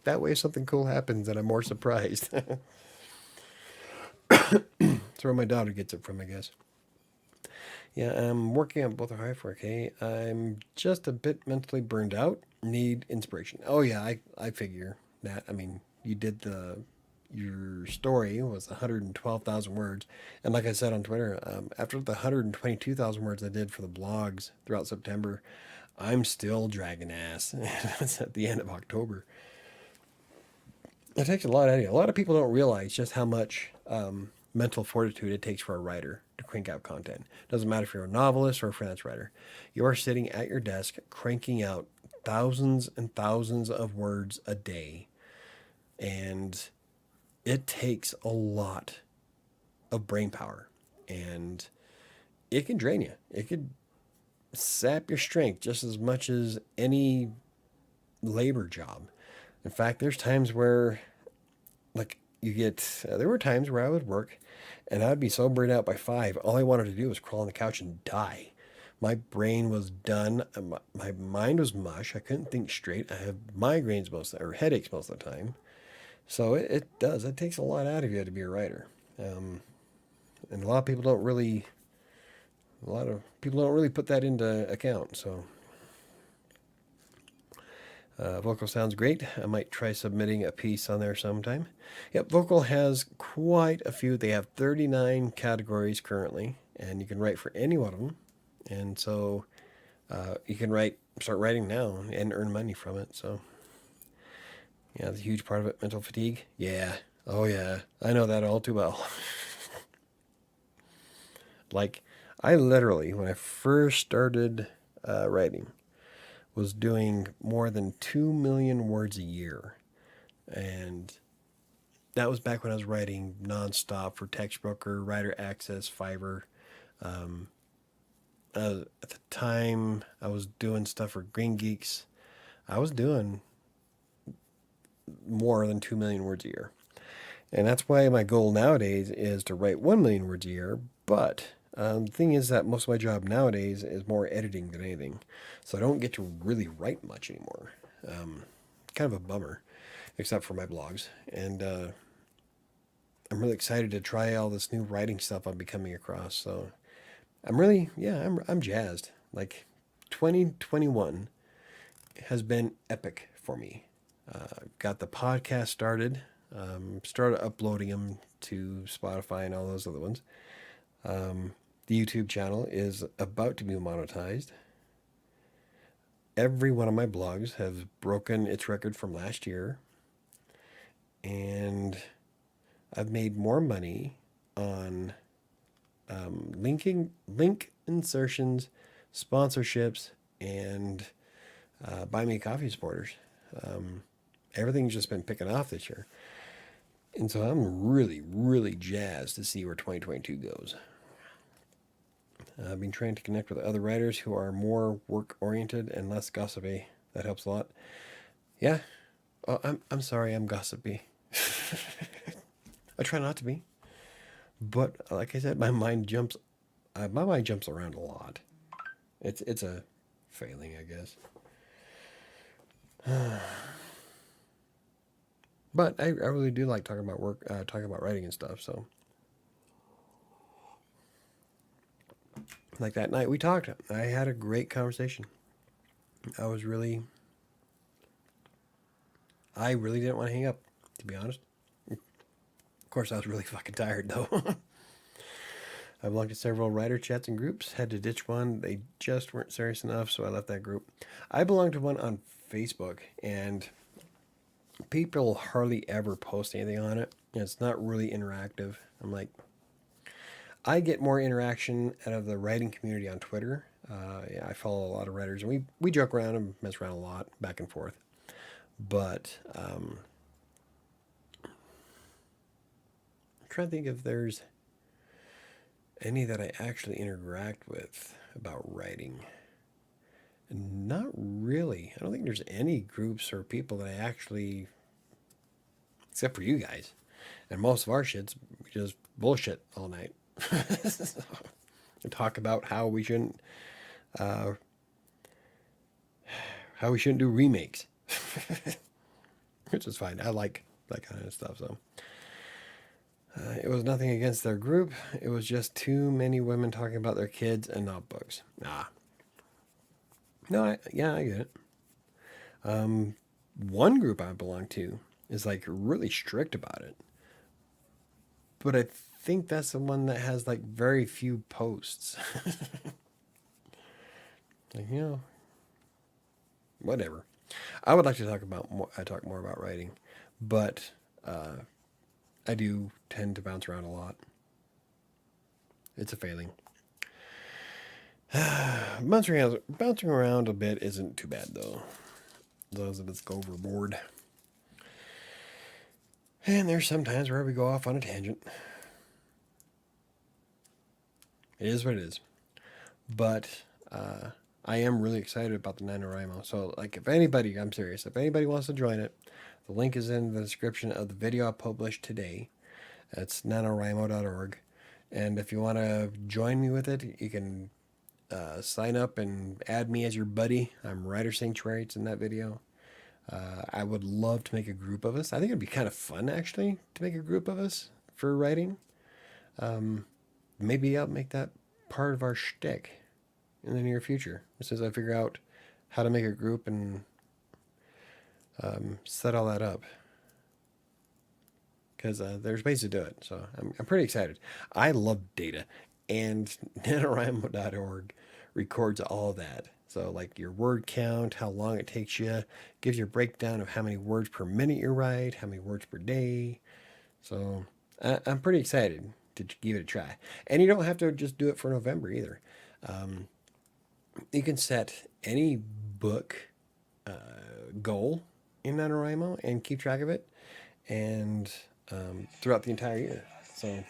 That way, if something cool happens, then I'm more surprised. That's where my daughter gets it from, I guess. Yeah, I'm working on both a high 4K. I'm just a bit mentally burned out. Need inspiration. Oh yeah, I figure that. I mean, your story was 112,000 words, and like I said on Twitter, after the 122,000 words I did for the blogs throughout September, I'm still dragging ass. It's at the end of October. It takes a lot out of you. A lot of people don't realize just how much mental fortitude it takes for a writer to crank out content. Doesn't matter if you're a novelist or a freelance writer. You are sitting at your desk cranking out thousands and thousands of words a day. And it takes a lot of brain power. And it can drain you. It could sap your strength just as much as any labor job. In fact, there's times where, like, there were times where I would work and I'd be so burned out by 5, all I wanted to do was crawl on the couch and die. My brain was done. My mind was mush. I couldn't think straight. I have migraines or headaches most of the time. So it does. It takes a lot out of you to be a writer. And a lot of people don't really put that into account. So Vocal sounds great. I might try submitting a piece on there sometime. Yep, Vocal has quite a few. They have 39 categories currently, and you can write for any one of them. And so you can start writing now and earn money from it. So yeah, it's a huge part of it. Mental fatigue. Yeah, Oh yeah, I know that all too well. Like, I literally, when I first started writing, was doing more than 2 million words a year. And that was back when I was writing nonstop for Textbroker, Writer Access, Fiverr. Um, at the time, I was doing stuff for Green Geeks. I was doing more than 2 million words a year. And that's why my goal nowadays is to write 1 million words a year. But the thing is that most of my job nowadays is more editing than anything. So I don't get to really write much anymore. Um, Kind of a bummer, except for my blogs. And I'm really excited to try all this new writing stuff I'll be coming across. So I'm really, yeah, I'm jazzed. Like 2021 has been epic for me. Got the podcast started, started uploading them to Spotify and all those other ones. The YouTube channel is about to be monetized. Every one of my blogs has broken its record from last year, and I've made more money on link insertions, sponsorships, and buy me coffee supporters. Um, Everything's just been picking off this year. And so I'm really, really jazzed to see where 2022 goes. I've been trying to connect with other writers who are more work oriented and less gossipy. That helps a lot. Yeah. Oh, I'm sorry, I'm gossipy. I try not to be. But like I said, my mind jumps around a lot. It's a failing, I guess. But I really do like talking about work, talking about writing and stuff. So, like that night we talked, I had a great conversation. I was really, I really didn't want to hang up, to be honest. Of course, I was really fucking tired though. I belonged to several writer chats and groups. Had to ditch one. They just weren't serious enough, so I left that group. I belong to one on Facebook, and people hardly ever post anything on it. It's not really interactive. I'm like, I get more interaction out of the writing community on Twitter. Yeah, I follow a lot of writers, and we joke around and mess around a lot, back and forth. But I'm trying to think if there's any that I actually interact with about writing. Not really. I don't think there's any groups or people that I actually, except for you guys. And most of our shit's just bullshit all night. We talk about uh, how we shouldn't do remakes, which is fine. I like that kind of stuff. So it was nothing against their group. It was just too many women talking about their kids and not books. No, yeah, I get it. One group I belong to is like really strict about it, but I think that's the one that has like very few posts. Like, whatever. I would like to talk about more. I talk more about writing, but I do tend to bounce around a lot. It's a failing. Bouncing around a bit isn't too bad though, as long as it doesn't go overboard. And there's some times where we go off on a tangent. It is what it is. But I am really excited about the NaNoWriMo. So, like, if anybody, I'm serious, if anybody wants to join it, the link is in the description of the video I published today. It's nanowrimo.org. And if you want to join me with it, you can sign up and add me as your buddy. I'm WriterSanctuary. It's in that video. I would love to make a group of us. I think it'd be kind of fun, actually, to make a group of us for writing. Maybe I'll make that part of our shtick in the near future, as soon as I figure out how to make a group and set all that up. Because there's ways to do it. So I'm pretty excited. I love data, and NaNoWriMo.org records all of that. So, like your word count, how long it takes you, gives you a breakdown of how many words per minute you write, how many words per day. So I'm pretty excited to give it a try. And you don't have to just do it for November either. Um, you can set any book goal in NaNoWriMo and keep track of it and throughout the entire year. So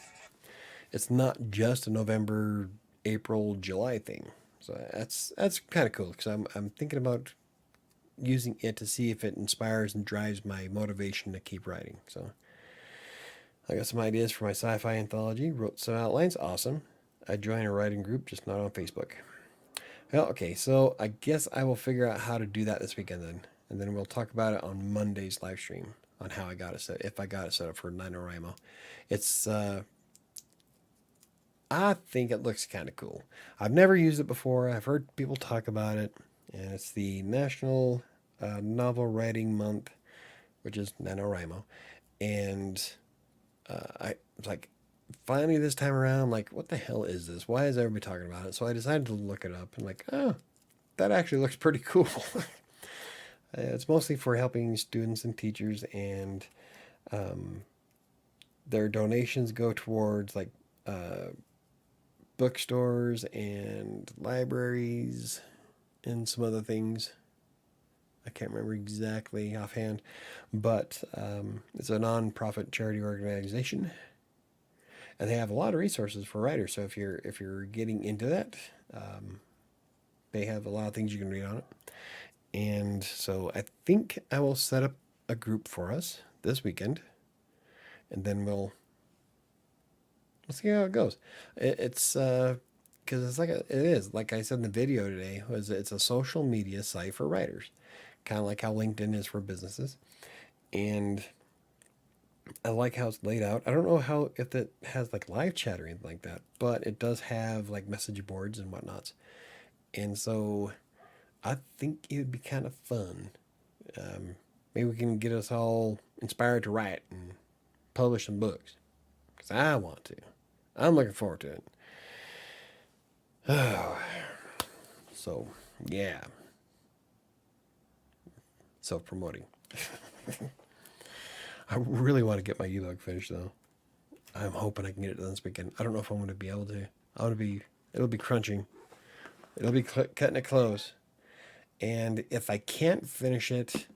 it's not just a November, April, July thing. So that's kind of cool because I'm thinking about using it to see if it inspires and drives my motivation to keep writing. So I got some ideas for my sci-fi anthology. Wrote some outlines. Awesome. I joined a writing group, just not on Facebook. Well, okay, so I guess I will figure out how to do that this weekend then, and then we'll talk about it on Monday's live stream on how I got it set, if I got it set up for NaNoWriMo. It's I think it looks kind of cool. I've never used it before. I've heard people talk about it, and it's the National Novel Writing Month, which is NaNoWriMo, and I was like, finally this time around, I'm like, what the hell is this? Why is everybody talking about it? So I decided to look it up and like, oh, that actually looks pretty cool. It's mostly for helping students and teachers, and their donations go towards like bookstores and libraries and some other things. I can't remember exactly offhand, but it's a non-profit charity organization, and they have a lot of resources for writers. So if you're getting into that, they have a lot of things you can read on it. And so I think I will set up a group for us this weekend, and then we'll see how it goes. It's because it's like it is like I said in the video today, was it's a social media site for writers, kind of like how LinkedIn is for businesses, and I like how it's laid out. I don't know how if it has like live chat or anything like that, but it does have like message boards and whatnots. And so I think it would be kind of fun. Maybe we can get us all inspired to write and publish some books because I want to. I'm looking forward to it. Oh, so yeah, self promoting. I really want to get my ebook finished though. I'm hoping I can get it done this weekend. I don't know if I'm going to be able to. It'll be crunching. It'll be cutting it close. And if I can't finish it,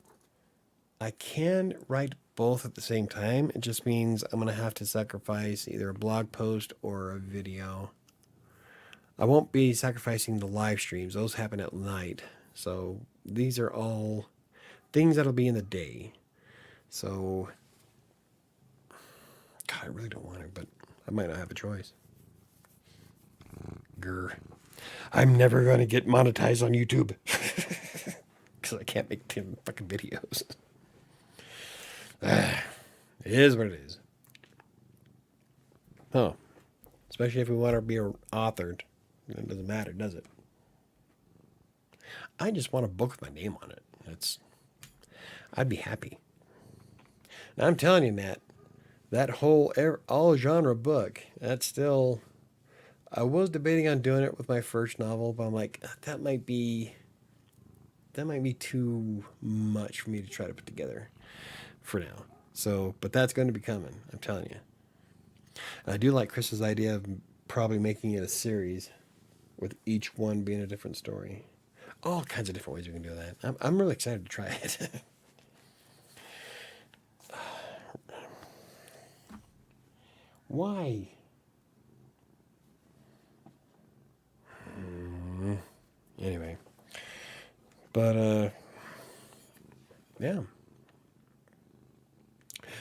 I can write both at the same time. It just means I'm going to have to sacrifice either a blog post or a video. I won't be sacrificing the live streams. Those happen at night. So these are all things that'll be in the day. So, God, I really don't want to, but I might not have a choice. Grr. I'm never going to get monetized on YouTube because I can't make 10 fucking videos. It is what it is. Huh. Especially if we want to be authored. It doesn't matter, does it? I just want a book with my name on it. I'd be happy. Now I'm telling you, Matt, that whole all genre book, that's still. I was debating on doing it with my first novel, but I'm like, that might be too much for me to try to put together for now. So, but that's going to be coming. I'm telling you. And I do like Chris's idea of probably making it a series, with each one being a different story. All kinds of different ways we can do that. I'm really excited to try it. Why? Anyway, but yeah.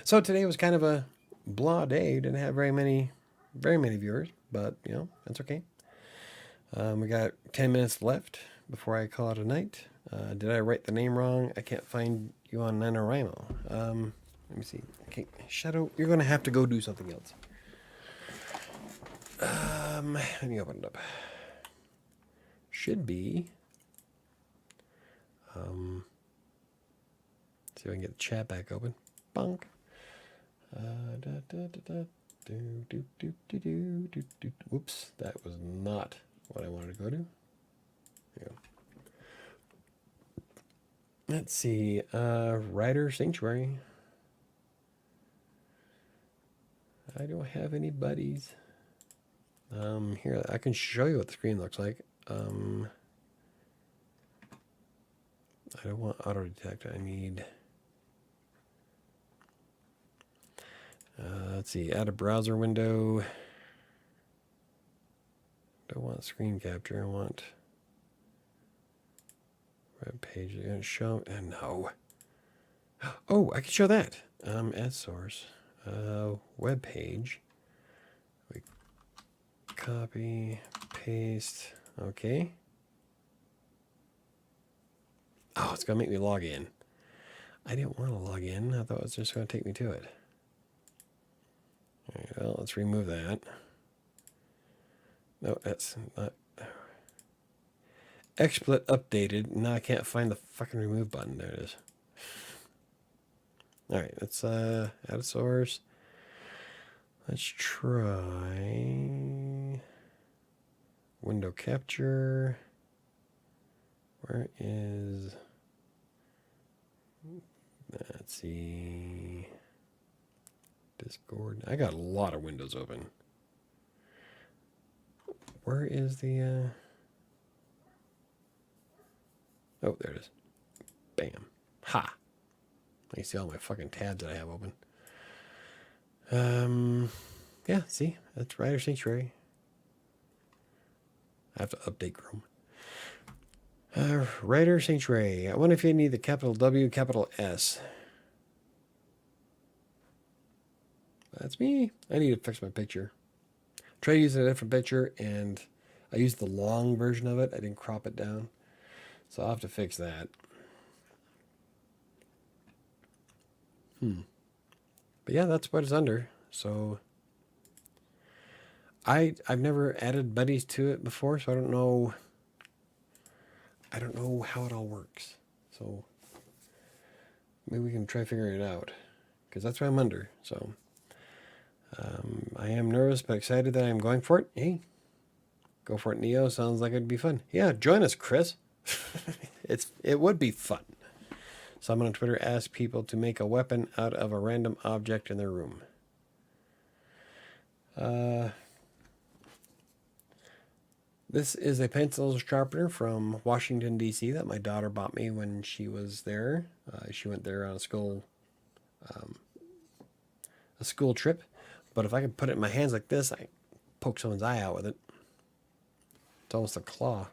So today was kind of a blah day. Didn't have very many viewers, but that's okay. We got 10 minutes left before I call it a night. Did I write the name wrong? I can't find you on NaNoWriMo. Let me see. Okay, Shadow, you're gonna have to go do something else. Let me open it up. Should be. See if I can get the chat back open. Bonk. Whoops, that was not what I wanted to go to. There Let's see. WriterSanctuary. I don't have any buddies. Here, I can show you what the screen looks like. I don't want auto detect. I need, let's see, add a browser window. Don't want screen capture. I want web page. You're gonna show, and no. Oh, I can show that. Add source, web page. We copy, paste. Okay. Oh, it's gonna make me log in. I didn't want to log in. I thought it was just gonna take me to it. All right, well, let's remove that. No, that's not. XSplit updated. Now I can't find the fucking remove button. There it is. All right, let's add a source. Let's try window capture. Where is? Let's see. Discord. I got a lot of windows open. Where is the? Oh, there it is. Bam. Ha. I see all my fucking tabs that I have open. Yeah, see? That's WriterSanctuary. I have to update Chrome. WriterSanctuary. I wonder if you need the capital W, capital S. That's me. I need to fix my picture. Try using a different picture, and I used the long version of it. I didn't crop it down. So I'll have to fix that. But yeah, that's what it's under. So I've never added buddies to it before, so I don't know how it all works. So maybe we can try figuring it out, because that's what I'm under. So I am nervous but excited that I'm going for it. Hey, go for it, Neo. Sounds like it'd be fun. Yeah, join us, Chris. It would be fun. Someone on Twitter asked people to make a weapon out of a random object in their room. This is a pencil sharpener from Washington, D.C. that my daughter bought me when she was there. She went there on a school trip. But if I could put it in my hands like this, I poke someone's eye out with it. It's almost a claw.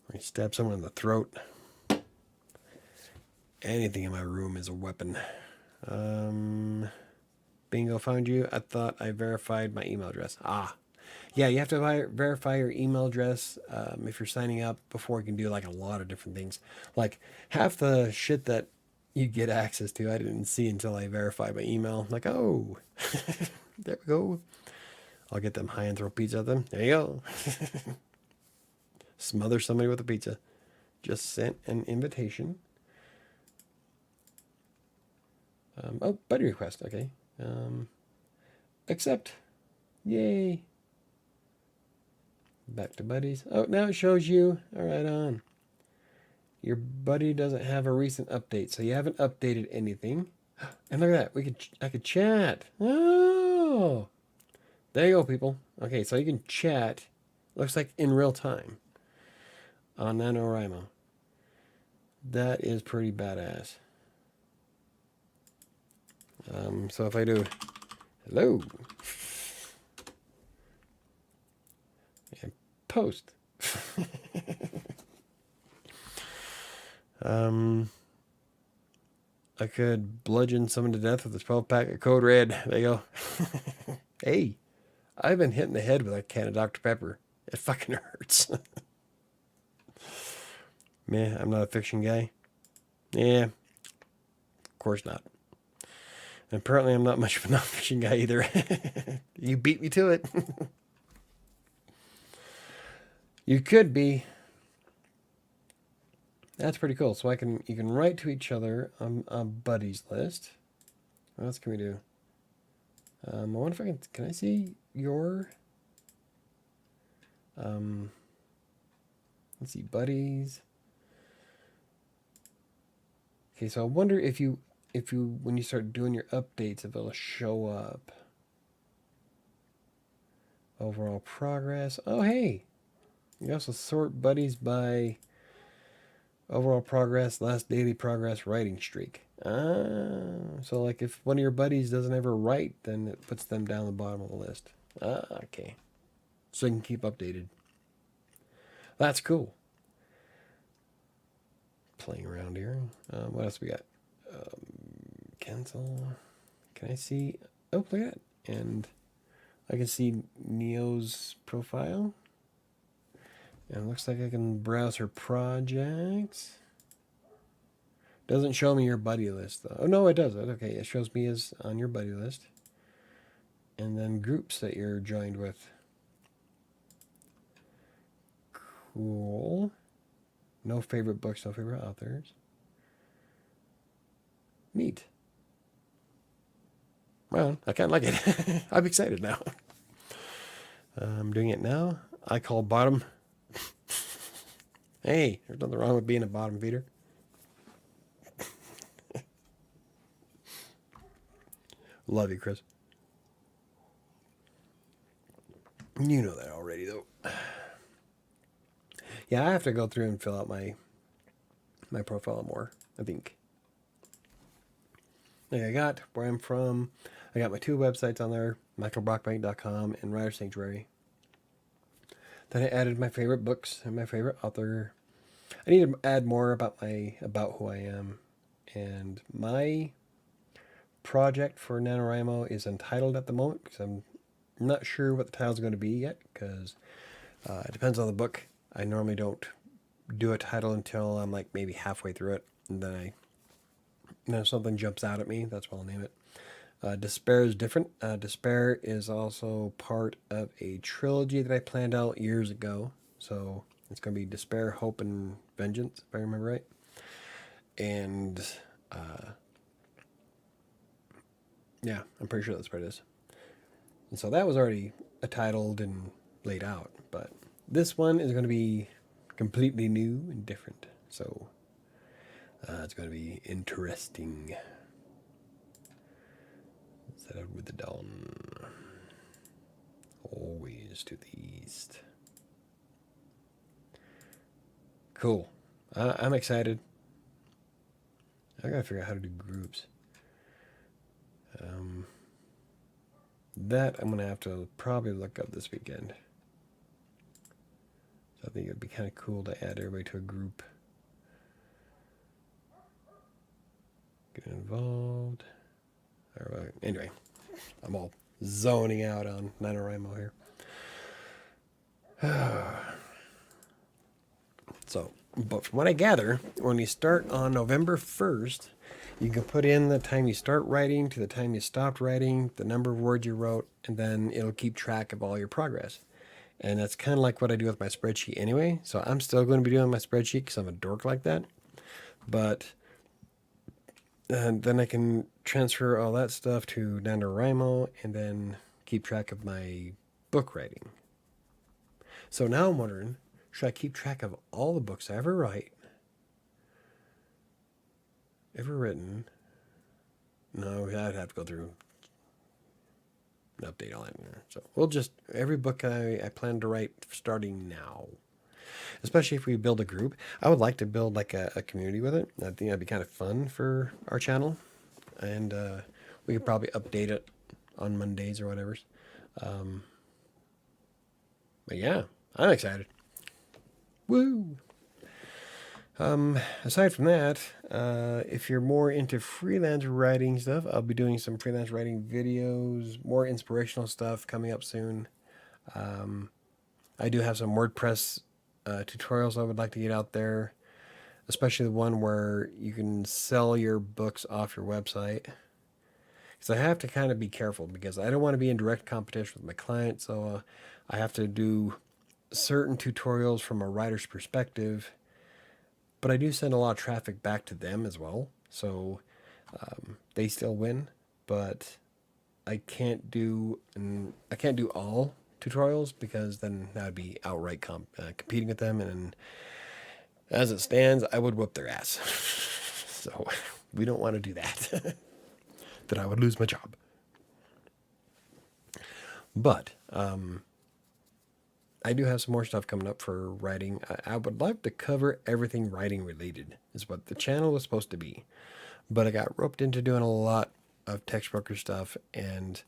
Or you stab someone in the throat. Anything in my room is a weapon. Bingo, found you. I thought I verified my email address. Yeah, you have to verify your email address if you're signing up before you can do like a lot of different things. Like half the shit that you get access to, I didn't see until I verified my email. Like, oh, there we go. I'll get them high and throw pizza at them. There you go. Smother somebody with a pizza. Just sent an invitation. Oh, buddy request. Okay. Accept. Yay. Back to buddies. Oh, now it shows you. All right, on. Your buddy doesn't have a recent update, so you haven't updated anything. And look at that. I could chat. Oh. There you go, people. Okay, so you can chat. Looks like in real time on NaNoWriMo. That is pretty badass. So if I do hello and post, I could bludgeon someone to death with a 12-pack of Code Red. There you go. Hey, I've been hitting the head with a can of Dr. Pepper. It fucking hurts. Man, I'm not a fiction guy. Yeah, of course not. And apparently I'm not much of a non-fiction guy either. You beat me to it. You could be. That's pretty cool. So you can write to each other on a buddies list. What else can we do? I wonder if can I see your, let's see, buddies. Okay, so I wonder if you when you start doing your updates, if it'll show up. overall progress. Oh, hey, you also sort buddies by overall progress, last daily progress, writing streak. So like if one of your buddies doesn't ever write, then it puts them down the bottom of the list. Okay. So you can keep updated. That's cool. Playing around here. What else we got? Cancel. Can I see? Oh, look at that. And I can see Neo's profile. And it looks like I can browse her projects. Doesn't show me your buddy list though. Oh no, it does. Okay, it shows me as on your buddy list. And then groups that you're joined with. Cool. No favorite books, no favorite authors. Neat. Well, I kind of like it. I'm excited now. I'm doing it now. I call bottom. Hey, there's nothing wrong with being a bottom feeder. Love you, Chris. You know that already, though. Yeah, I have to go through and fill out my profile more, I think. Like I got where I'm from. I got my 2 websites on there, michaelbrockbank.com and WriterSanctuary. Then I added my favorite books and my favorite author. I need to add more about who I am. And my project for NaNoWriMo is untitled at the moment because I'm not sure what the title's going to be yet because it depends on the book. I normally don't do a title until I'm like maybe halfway through it, and then if something jumps out at me, that's what I'll name it. Despair is different. Despair is also part of a trilogy that I planned out years ago. So it's going to be Despair, Hope, and Vengeance, if I remember right. And yeah, I'm pretty sure that's what it is. And so that was already titled and laid out. But this one is going to be completely new and different. So it's going to be interesting. Set out with the dawn. Always to the east. Cool. I'm excited. I gotta figure out how to do groups. That I'm gonna have to probably look up this weekend. So I think it'd be kind of cool to add everybody to a group. Get involved. Anyway, I'm all zoning out on NaNoWriMo here. So, but from what I gather, when you start on November 1st, you can put in the time you start writing to the time you stopped writing, the number of words you wrote, and then it'll keep track of all your progress. And that's kind of like what I do with my spreadsheet anyway. So I'm still going to be doing my spreadsheet because I'm a dork like that. But then I can transfer all that stuff to NaNoWriMo and then keep track of my book writing. So now I'm wondering, should I keep track of all the books I ever written? No, I'd have to go through and update all that. So we'll just, every book I plan to write starting now. Especially if we build a group. I would like to build like a community with it. I think that'd be kind of fun for our channel. And we could probably update it on Mondays or whatever. But yeah, I'm excited. Woo! Aside from that, if you're more into freelance writing stuff, I'll be doing some freelance writing videos, more inspirational stuff coming up soon. I do have some WordPress tutorials I would like to get out there, especially the one where you can sell your books off your website. Because I have to kind of be careful because I don't want to be in direct competition with my client, so I have to do certain tutorials from a writer's perspective, but I do send a lot of traffic back to them as well, so they still win, but I can't do all tutorials because then that would be outright competing with them, and as it stands, I would whoop their ass. So we don't want to do that. Then I would lose my job. But I do have some more stuff coming up for writing. I would love to cover everything writing related, is what the channel was supposed to be. But I got roped into doing a lot of Textbroker stuff, and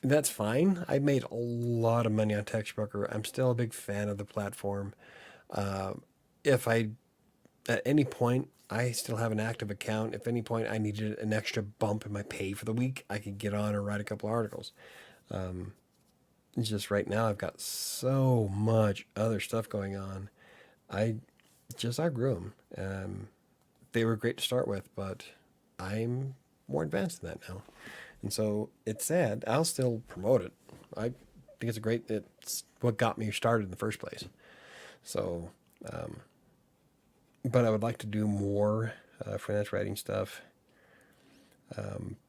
that's fine. I made a lot of money on Textbroker. I'm still a big fan of the platform. Uh, if I, at any point, I still have an active account. If any point I needed an extra bump in my pay for the week, I could get on and write a couple articles. Um, it's just right now I've got so much other stuff going on. I just outgrew them. They were great to start with, but I'm more advanced than that now. And so it's sad. I'll still promote it. I think it's what got me started in the first place. So, um, but I would like to do more freelance writing stuff.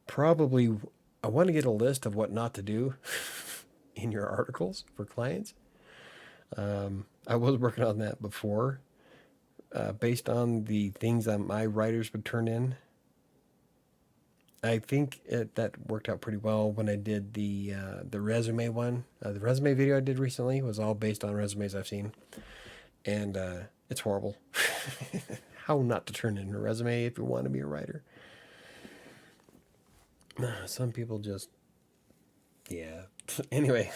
Probably, I want to get a list of what not to do in your articles for clients. I was working on that before, based on the things that my writers would turn in. I think that worked out pretty well when I did the resume one. The resume video I did recently was all based on resumes I've seen, and it's horrible. How not to turn in a resume if you want to be a writer. Some people just, yeah. Anyway,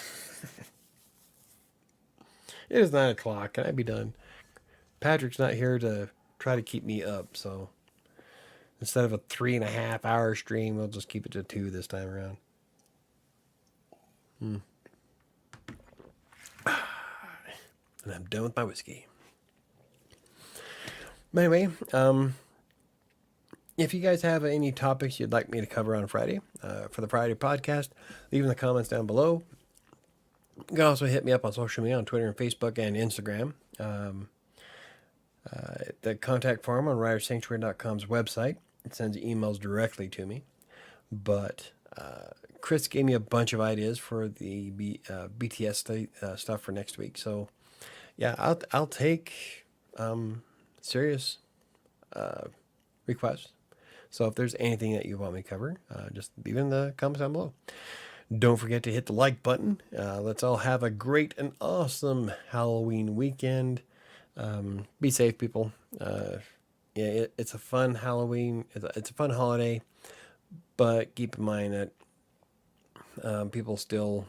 it is 9 o'clock. Can I be done? Patrick's not here to try to keep me up, so instead of a 3.5 hour stream, we'll just keep it to 2 this time around. And I'm done with my whiskey. But anyway, if you guys have any topics you'd like me to cover on Friday, for the Friday podcast, leave in the comments down below. You can also hit me up on social media on Twitter and Facebook and Instagram. The contact form on WriterSanctuary.com's website. It sends emails directly to me. But Chris gave me a bunch of ideas for the BTS stuff for next week. So yeah, I'll take serious requests. So if there's anything that you want me to cover, just leave it in the comments down below. Don't forget to hit the like button. Let's all have a great and awesome Halloween weekend. Be safe, people. Yeah, it's a fun Halloween. It's a fun holiday, but keep in mind that people still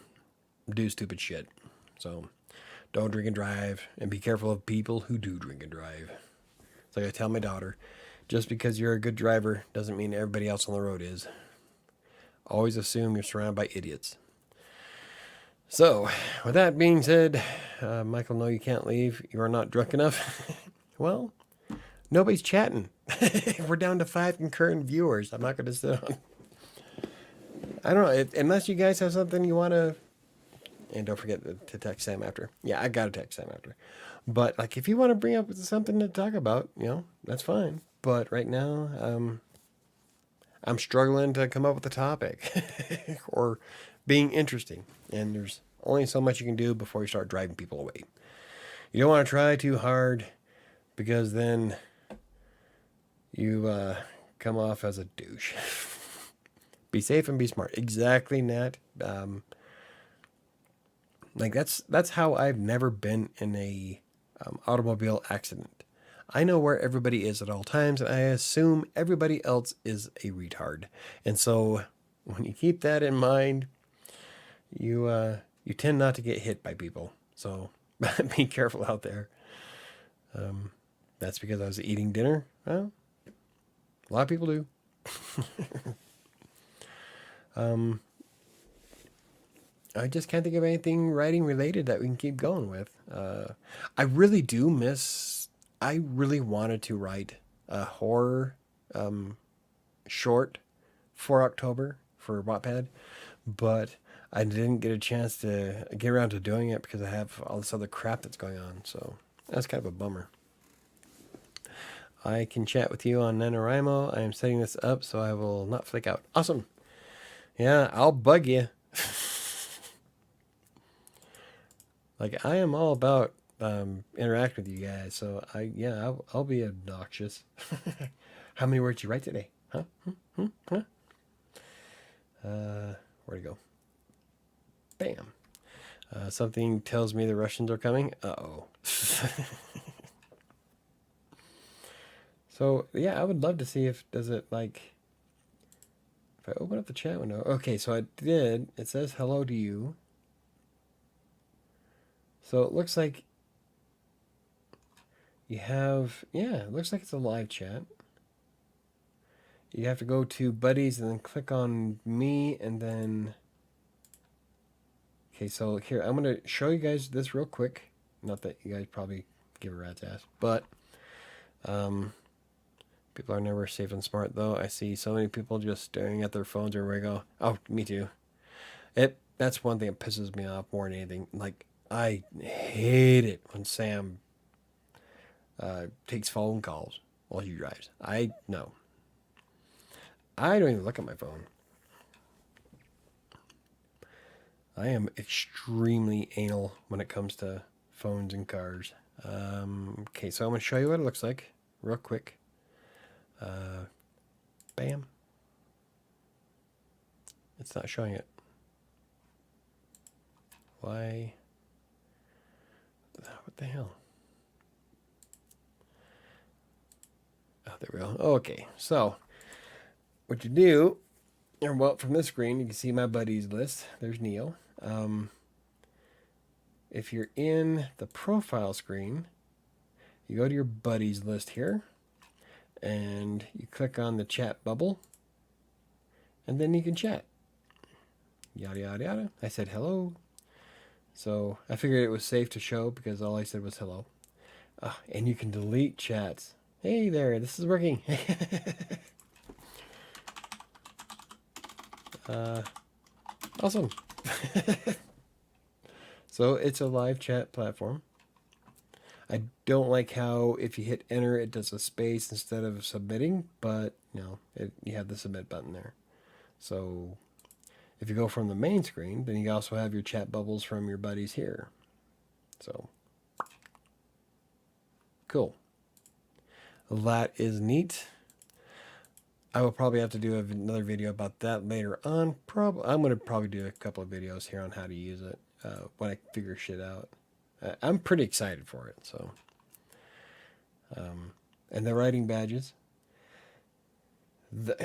do stupid shit. So don't drink and drive, and be careful of people who do drink and drive. It's like I tell my daughter, just because you're a good driver doesn't mean everybody else on the road is. Always assume you're surrounded by idiots. So, with that being said, Michael, no, you can't leave. You are not drunk enough. Well, nobody's chatting. We're down to 5 concurrent viewers. I'm not going to sit on. I don't know. Unless you guys have something you want to. And don't forget to text Sam after. Yeah, I got to text Sam after. But, like, if you want to bring up something to talk about, that's fine. But right now, I'm struggling to come up with a topic or being interesting. And there's only so much you can do before you start driving people away. You don't want to try too hard, because then you come off as a douche. Be safe and be smart. Exactly, Nat. Like that's how I've never been in a automobile accident. I know where everybody is at all times, and I assume everybody else is a retard. And so when you keep that in mind, you tend not to get hit by people. So be careful out there. That's because I was eating dinner. Well, a lot of people do. I just can't think of anything writing related that we can keep going with. I really do miss. I really wanted to write a horror short for October for Wattpad, but I didn't get a chance to get around to doing it because I have all this other crap that's going on. So that's kind of a bummer. I can chat with you on NaNoWriMo. I am setting this up so I will not flake out. Awesome. Yeah, I'll bug you. Like, I am all about interact with you guys, so I'll be obnoxious. How many words you write today? Huh? Huh? Where'd it go? Bam. Something tells me the Russians are coming. Uh-oh. So, yeah, I would love to see if, does it, like, if I open up the chat window. Okay, so I did. It says hello to you. So it looks like you have, yeah, it looks like it's a live chat. You have to go to buddies and then click on me and then, okay, so here, I'm going to show you guys this real quick. Not that you guys probably give a rat's ass, but people are never safe and smart, though. I see so many people just staring at their phones everywhere I go. Oh, me too. That's one thing that pisses me off more than anything. Like, I hate it when Sam takes phone calls while he drives. No. I don't even look at my phone. I am extremely anal when it comes to phones and cars. Okay, so I'm going to show you what it looks like real quick. Bam. It's not showing it. Why? What the hell? Oh, there we go. Okay, so what you do, or well, from this screen, you can see my buddies list. There's Neil. If you're in the profile screen, you go to your buddies list here, and you click on the chat bubble, and then you can chat. Yada, yada, yada. I said hello. So I figured it was safe to show because all I said was hello. And you can delete chats. Hey there, this is working. Awesome. So it's a live chat platform. I don't like how if you hit enter, it does a space instead of submitting, but you have the submit button there. So if you go from the main screen, then you also have your chat bubbles from your buddies here. So cool. That is neat. I will probably have to do another video about that later on. I'm going to probably do a couple of videos here on how to use it when I figure shit out. I'm pretty excited for it. So, and the writing badges.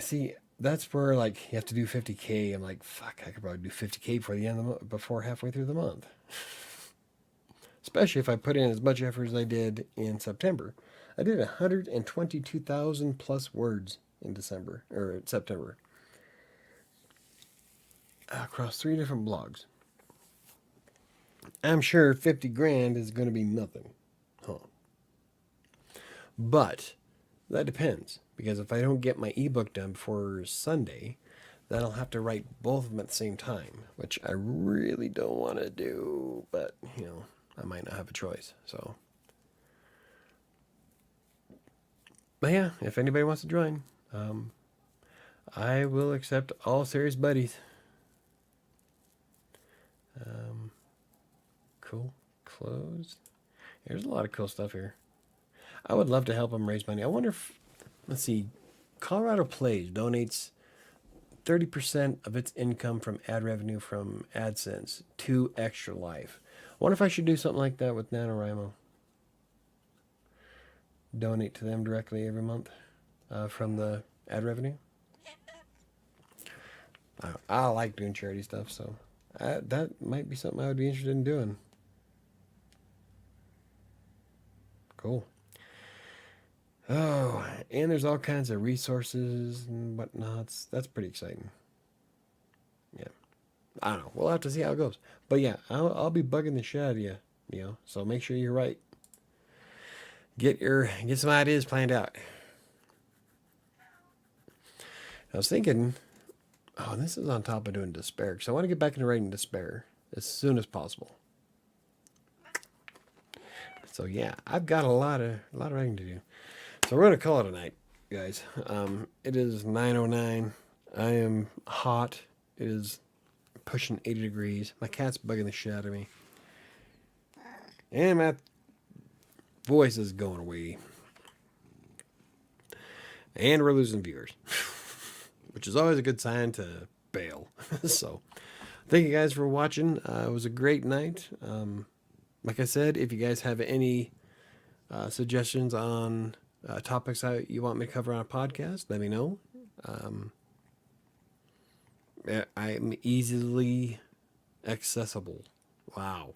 See, that's where like you have to do 50K. I'm like, fuck, I could probably do 50K before the end of the month, before halfway through the month. Especially if I put in as much effort as I did in September. I did 122,000 plus words in September. Across 3 different blogs. I'm sure 50 grand is going to be nothing. Huh. But that depends. Because if I don't get my ebook done before Sunday, then I'll have to write both of them at the same time. Which I really don't want to do. But, I might not have a choice. So. But yeah, if anybody wants to join, I will accept all serious buddies. Cool. Closed. There's a lot of cool stuff here. I would love to help them raise money. I wonder if, let's see, Colorado Plays donates 30% of its income from ad revenue from AdSense to Extra Life. I wonder if I should do something like that with NaNoWriMo. Donate to them directly every month from the ad revenue. I like doing charity stuff, so that might be something I would be interested in doing. Cool. Oh, and there's all kinds of resources and whatnots. That's pretty exciting. Yeah. I don't know. We'll have to see how it goes. But yeah, I'll be bugging the shit out of you, so make sure you're right. Get some ideas planned out. I was thinking, this is on top of doing Despair, because I want to get back into writing Despair as soon as possible. So yeah, I've got a lot of writing to do. So we're gonna call it a night, guys. It is 9:09. I am hot. It is pushing 80 degrees. My cat's bugging the shit out of me, and my voice is going away. And we're losing viewers, which is always a good sign to bail. So Thank you guys for watching. It was a great night. Like I said, if you guys have any suggestions on topics that you want me to cover on a podcast, let me know. I'm easily accessible. Wow.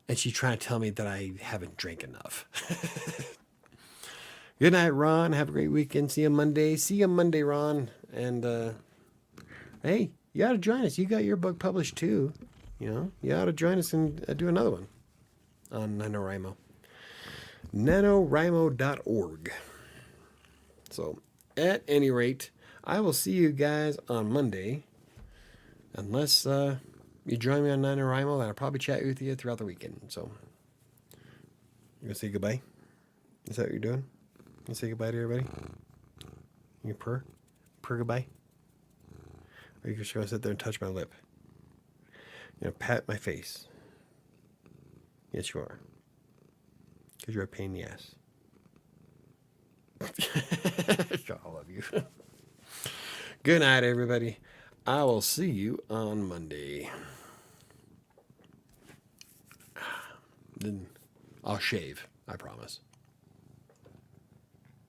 And she's trying to tell me that I haven't drank enough. Good night, Ron. Have a great weekend. See you Monday. See you Monday, Ron. And hey, you ought to join us. You got your book published too. You know, you ought to join us and do another one on NaNoWriMo. NaNoWriMo.org. So, at any rate, I will see you guys on Monday. Unless you join me on NaNoWriMo, then I'll probably chat with you throughout the weekend. So, you gonna say goodbye? Is that what you're doing? You say goodbye to everybody? You purr? Purr goodbye? Or are you just gonna sit there and touch my lip? You know, pat my face. Yes, you are. Because you're a pain in the ass. All of you. Good night, everybody. I will see you on Monday. Then I'll shave, I promise.